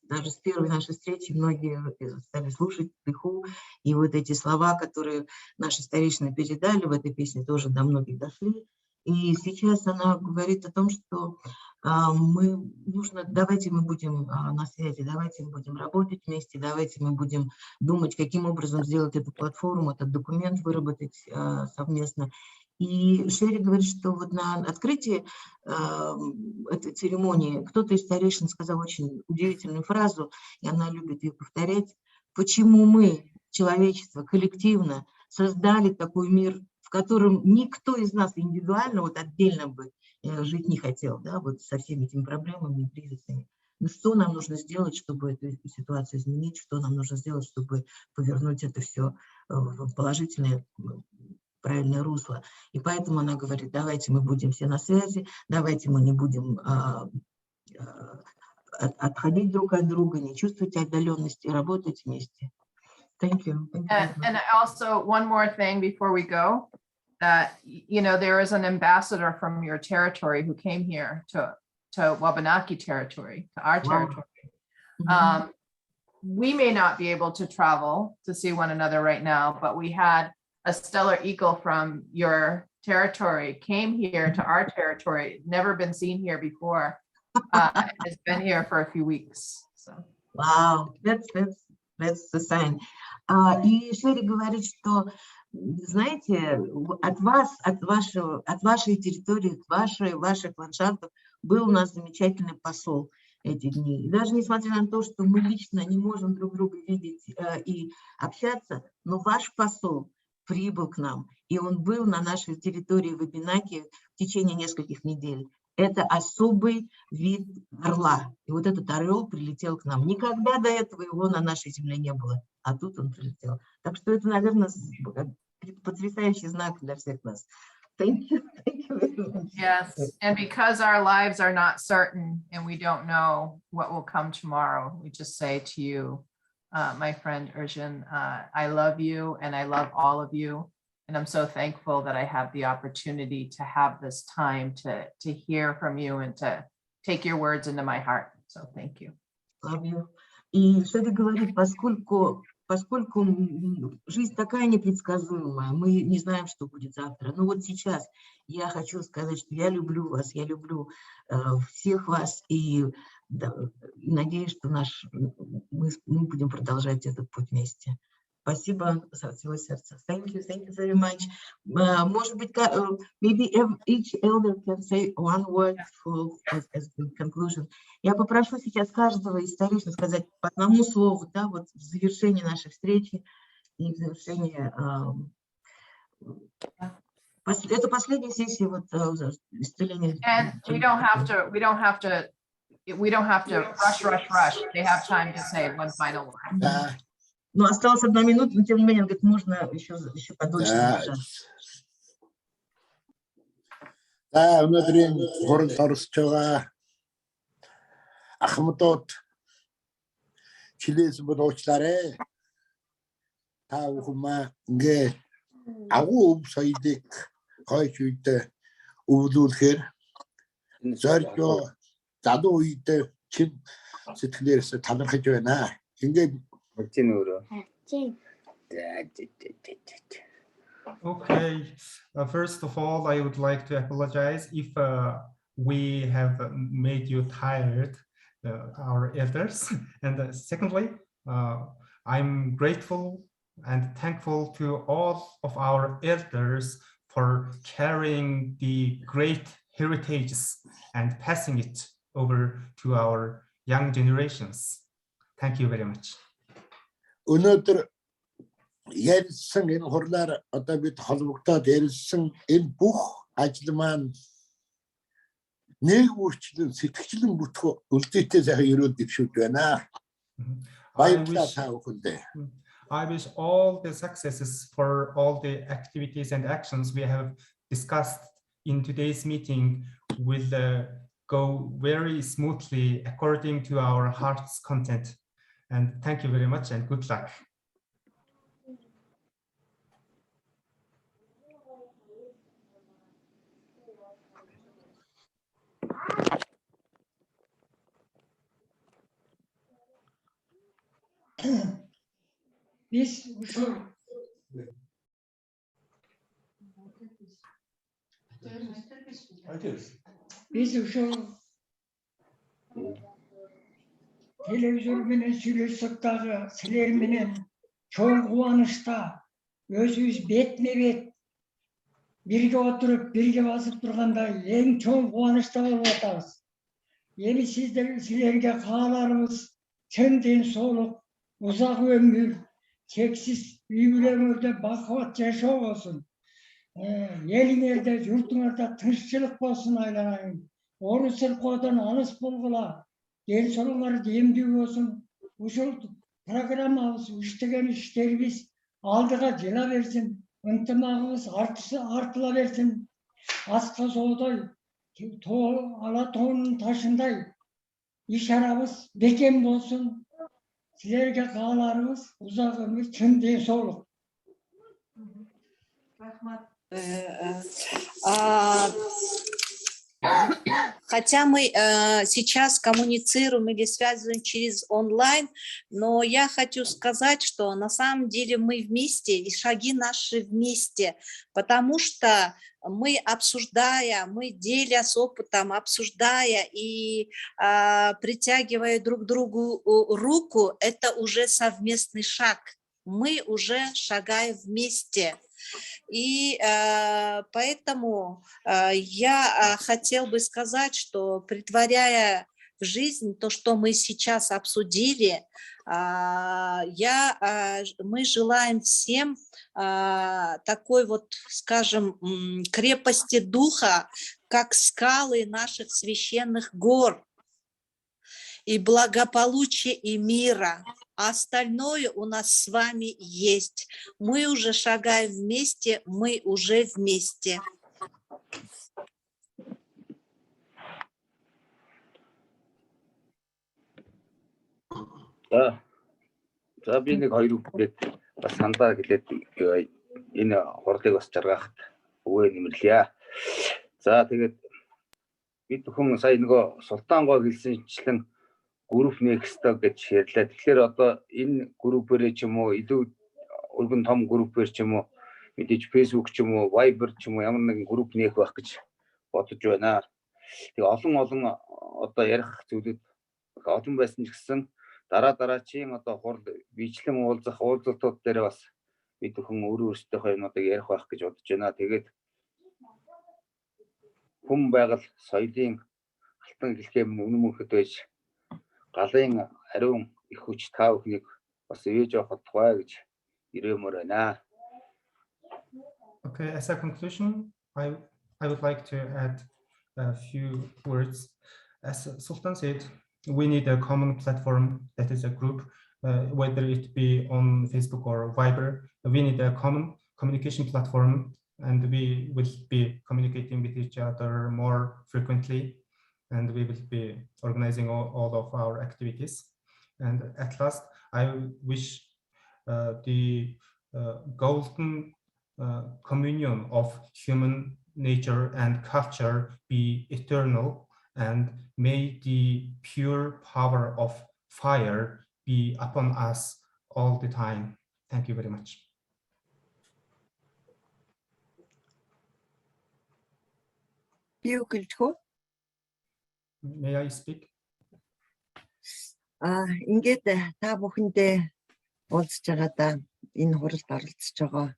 даже с первой нашей встречи многие стали слушать дыху, и вот эти слова, которые наши старейшины передали в этой песне, тоже до многих дошли. И сейчас она говорит о том, что давайте мы будем на связи, давайте мы будем работать вместе, давайте мы будем думать, каким образом сделать эту платформу, этот документ выработать совместно. И Шерри говорит, что вот на открытии этой церемонии кто-то из старейшин сказал очень удивительную фразу, и она любит ее повторять: почему мы, человечество, коллективно создали такой мир, в котором никто из нас индивидуально, вот отдельно бы жить не хотел, да, вот со всеми этими проблемами и кризисами. Ну, что нам нужно сделать, чтобы эту ситуацию изменить, что нам нужно сделать, чтобы повернуть это все в положительное, правильное русло. И поэтому она говорит, давайте мы будем все на связи, давайте мы не будем отходить друг от друга, не чувствовать отдаленности, работать вместе. Thank you. And also one more thing before we go, that, you know, there is an ambassador from your territory who came here to Wabanaki territory, to our territory. We may not be able to travel to see one another right now, but we had a stellar eagle from your territory came here to our territory, never been seen here before. Has been here for a few weeks. So. Wow, that's the sign. И Шерри говорит, что, знаете, от вас, от вашей территории, от ваших ландшафтов был у нас замечательный посол эти дни. И даже несмотря на то, что мы лично не можем друг друга видеть и общаться, но ваш посол прибыл к нам, и он был на нашей территории в Вебинаке в течение нескольких недель. Это особый вид орла. И вот этот орел прилетел к нам. Никогда до этого его на нашей земле не было, а тут он прилетел. Так что это, наверное, потрясающий знак для всех нас. Thank you. Thank you very much. Yes, and because our lives are not certain and we don't know what will come tomorrow, we just say to you, my friend Ercan, I love you and I love all of you. And I'm so thankful that I have the opportunity to have this time to hear from you and to take your words into my heart. So thank you. Love you. И Шерри говорит, поскольку поскольку жизнь такая непредсказуемая, мы не знаем, что будет завтра. Но вот сейчас я хочу сказать, что я люблю вас, я люблю всех вас и надеюсь, что мы будем продолжать этот путь вместе. Спасибо со всего сердца. Thank you very much. Может быть, maybe each elder can say one word as the conclusion. Я попрошу сейчас каждого из старейшин сказать по одному слову, да, вот в завершении нашей встречи и в завершении это последняя сессия вот исцеления. And we don't have to rush. They have time to say one final word. Ну, осталась 1 минута, но тем не менее, он говорит, можно еще подольше задержаться. Да, өнөөдрийн хурал орсож байгаа ахмадууд чилээс бол уучлаарай. Та бүхэн ингээ агуу соёлыг хойш үед өвлүүлэхээр зорилгоо залуу үед чин сэтгэлээрээс талархаж байна. Ингээ Okay, first of all, I would like to apologize if we have made you tired, our elders. And secondly, I'm grateful and thankful to all of our elders for carrying the great heritages and passing it over to our young generations. Thank you very much. Өнөөдөр ярьсан энэ хурлаар одоо бид холбогдоод ярьсан энэ бүх ажил маань нэг үрчлэн сэтгэлэн бүтэх үлдээтэй сайхан өрөөнд дэвшүүлж байна. Баярлалаа та бүхэндээ. I wish all the successes for all the activities and actions we have discussed in today's meeting will go very smoothly according to our heart's content. And thank you very much and good luck. Biz uşul televizyon менен сүйлөшсөк дагы силер менен чоң кубанычта өзүбүз бетме бет бирге отуруп бирге басып тургандай эң чоң кубанычта болуп атабыз. Эми силерге кааларыбыз чын ден соолук, узак өмүр, чексиз үй бүлөңөрдө бакубат жашоо болсун. Элиңерде, журтуңарда тынччылык болсун айланайын. Ору сыркоодон алыс болгула. Ден соолуңар эмдүү болсун. Ушул программабыз, иштеген иштерибиз алдыга жыла берсин. Ынтымагыбыз артыла берсин. Аска соодой, ала тоонун ташындай иш арабыз бекем болсун. Силерге кааларыбыз узак өмүр, чын ден соолук. Хотя мы сейчас коммуницируем или связываем через онлайн, но я хочу сказать, что на самом деле мы вместе, и шаги наши вместе, потому что мы обсуждая, мы делясь опытом, обсуждая и притягивая друг другу руку, это уже совместный шаг. Мы уже шагаем вместе. И поэтому я хотел бы сказать, что претворяя в жизнь то, что мы сейчас обсудили, мы желаем всем такой вот, скажем, крепости духа, как скалы наших священных гор, и благополучия и мира. А остальное у нас с вами есть. Мы уже шагаем вместе, мы уже вместе. За би нэг хоёр үгээр бас сандаа гэлээд энэ хурлыг бас жаргахад өгөө нэмэрлэе. За тэгээд бид бүхэн сая нөгөө Султан гоо хэлсэнчлэн групп нээх ёстой гэж ярьлаа. Тэгэхээр одоо энэ группээрээ ч юм уу илүү өргөн том группээр ч юм уу мэдээж Facebook ч юм уу Viber ч юм уу ямар нэгэн групп нээх байх гэж бодож байна. Тэгээ олон одоо ярих зүйлүүд олон байсан ч гэсэн дараачийн одоо хурд бичлэн уулзалтууд дээр бас бид бүхэн өөрсдийнхөө юмнуудыг ярих байх гэж бодож байна. Тэгээд хүм байгаль соёлын алтан хэлхээ үнэн мөнхөд байж галын ариун их хүч та бүхнийг бас ээж авах тухай гэж ирэмээр байна. Okay, as a conclusion, I would like to add a few words. As Sultan said, we need a common platform that is a group, whether it be on Facebook or Viber. We need a common communication platform, and we will be communicating with each other more frequently, and we will be organizing all of our activities. And at last, I wish the golden communion of human nature and culture be eternal, and may the pure power of fire be upon us all the time. Thank you very much. May I speak? Ингээд та бүхэндээ уулзж байгаадаа энэ хуралд оролцож байгаа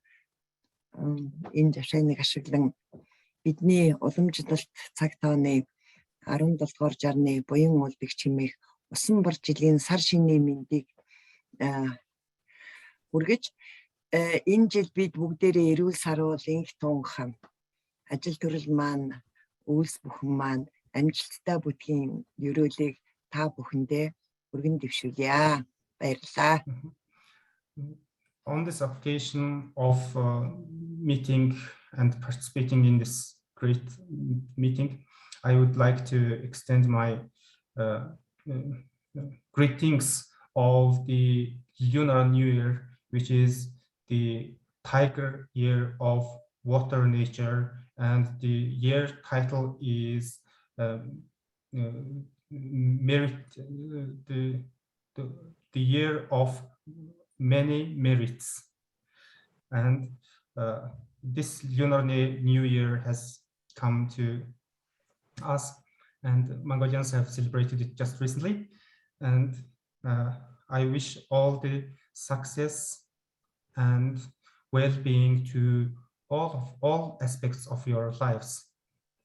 энэ жашааныг ашиглан бидний уламжлалт цаг тооны 17 дугаар жарны буян уулдагч хэмээх усан бар жилийн сар шинийн мэндийг хүргэж энэ жил бид бүгдээрээ эрүүл саруул инх тунхан ажил төрөл маань үйлс бүхэн маань амжилттай бүтгийн ерөөлийг та бүхэндээ өргөн дэвшүүлье. Баярлалаа. On this occasion of meeting and participating in this great meeting, I would like to extend my greetings of the Lunar New Year, which is the Tiger Year of Water Nature, and the year title is merit, the year of many merits. And this Lunar New Year has come to us, and Mongolians have celebrated it just recently. And I wish all the success and well-being to all aspects of your lives.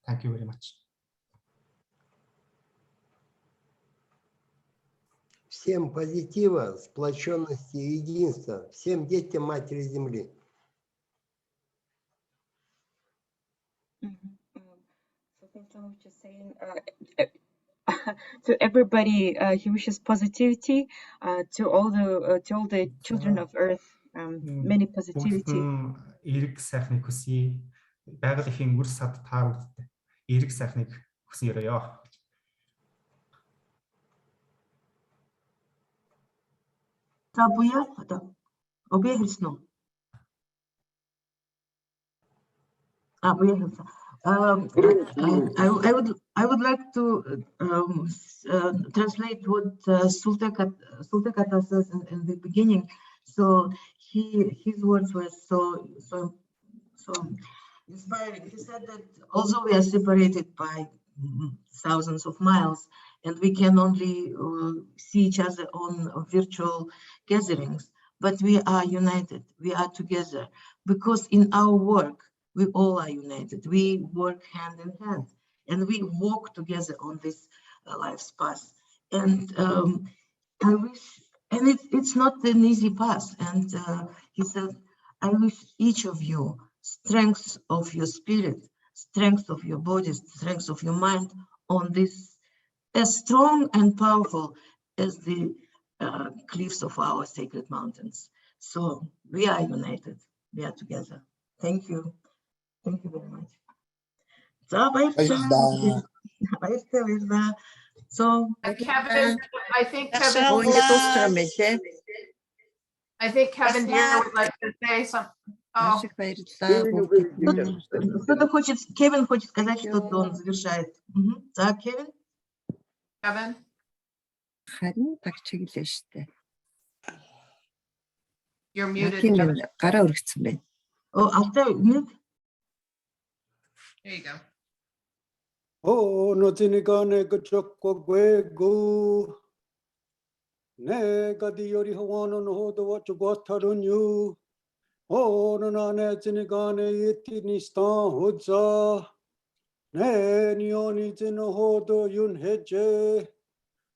Thank you very much. Всем позитива, сплоченности и единства. Всем детям Матери Земли. Just saying to everybody, he wishes positivity to all the children of Earth. Many positivity. Эрэг сайхныг хүсье. Байгаль ихийн үр сад тааралтай. Эрэг сайхныг хүсэн ёрё. I would like to translate what Sultan says in the beginning. So his words were so inspiring. He said that although we are separated by thousands of miles and we can only see each other on virtual gatherings, but we are united, we are together, because in our work, we all are united. We work hand in hand and we walk together on this life's path. And I wish, and it's not an easy path. And he said, I wish each of you strength of your spirit, strength of your body, strength of your mind on this, as strong and powerful as the cliffs of our sacred mountains. So we are united, we are together. Thank you. Thank you very much. So, so Kevin, I think Kevin Deere would like to say something. Oh. Кто-то хочет, Кевин хочет сказать что-то, он завершает. Да, Кевин? Kevin? Харин тагчиглээ штэ. You're muted. Тийм Jeff. гараа өргөцсөн байна. Oh, after mute. There you go. Oh, no tinigane gachokko gwegu. Ne gadiyori hawano no hodo wacho gotarunyu. Oh, no ne tinigane iti nistan hodza. Ne nioni tino hodo yun heje.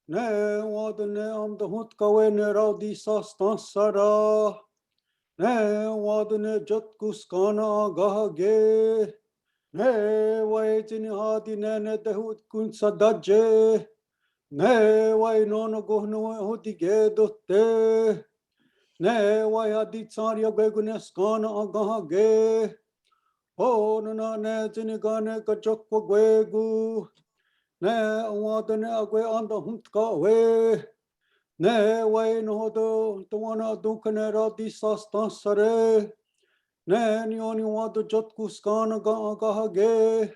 Ne wado ne am the hut kawe ne raudi sastan sara. Ne wado ne jotkuskana gahage. Ne waitini hadi ne tehut kun sadaje. Ne wai nono gohno hoti gedotte. Ne wai hadi tsarya begune skana agahage. Oh no ne tini gane kachokko gwegu. Ne wadane agwe anda huntka we. Ne wai no do tuana dukane radi sastan sare. Ne nioni wadu jotku skana gahage.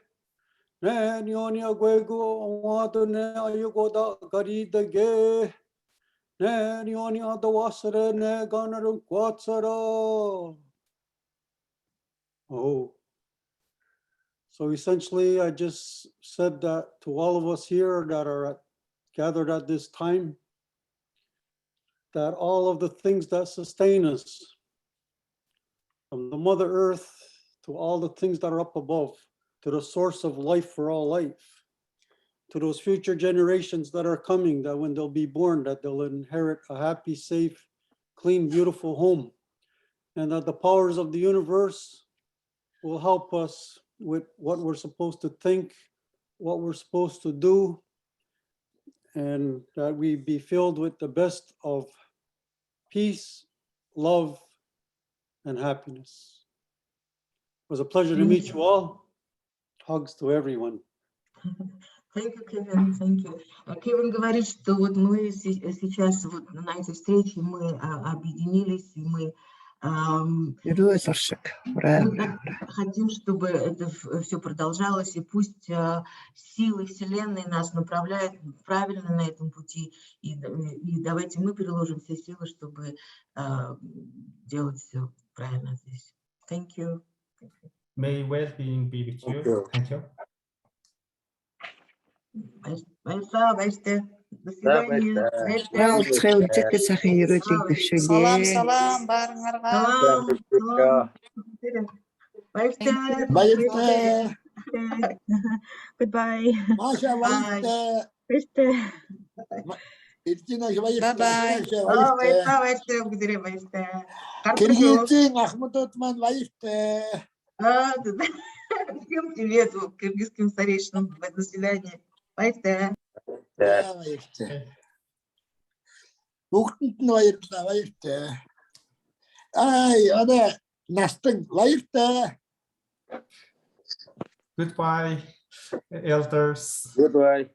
Ne nioni agwegu wadu ne ayugoda garidage. Ne nioni adawasare ne ganarum kwatsara. Oh. So essentially, I just said that to all of us here that are gathered at this time, that all of the things that sustain us, from the Mother Earth to all the things that are up above, to the source of life for all life, to those future generations that are coming, that when they'll be born, that they'll inherit a happy, safe, clean, beautiful home, and that the powers of the universe will help us with what we're supposed to think, what we're supposed to do, and that we be filled with the best of peace, love, and happiness. It was a pleasure to meet you all. Hugs to everyone. Thank you, Kevin. Thank you. Кевин говорит, что вот мы сейчас вот на этой встрече мы объединились и мы хотим, чтобы это все продолжалось, и пусть силы Вселенной нас направляют правильно на этом пути, и давайте мы приложим все силы, чтобы делать все правильно здесь. Thank you. May well-being be with you. Thank you. До свидания. Салам, салам, барыңарға. Goodbye. Маша, вайсте. Иртина, вайсте. Киргизстан, Ахмад Отман, вайсте. Всем привет кыргызским старейшинам в заседании. Вайсте. Бүгдэнд нь баярлалаа, баяртай. Одоо настан баяртай. Goodbye, elders. Goodbye.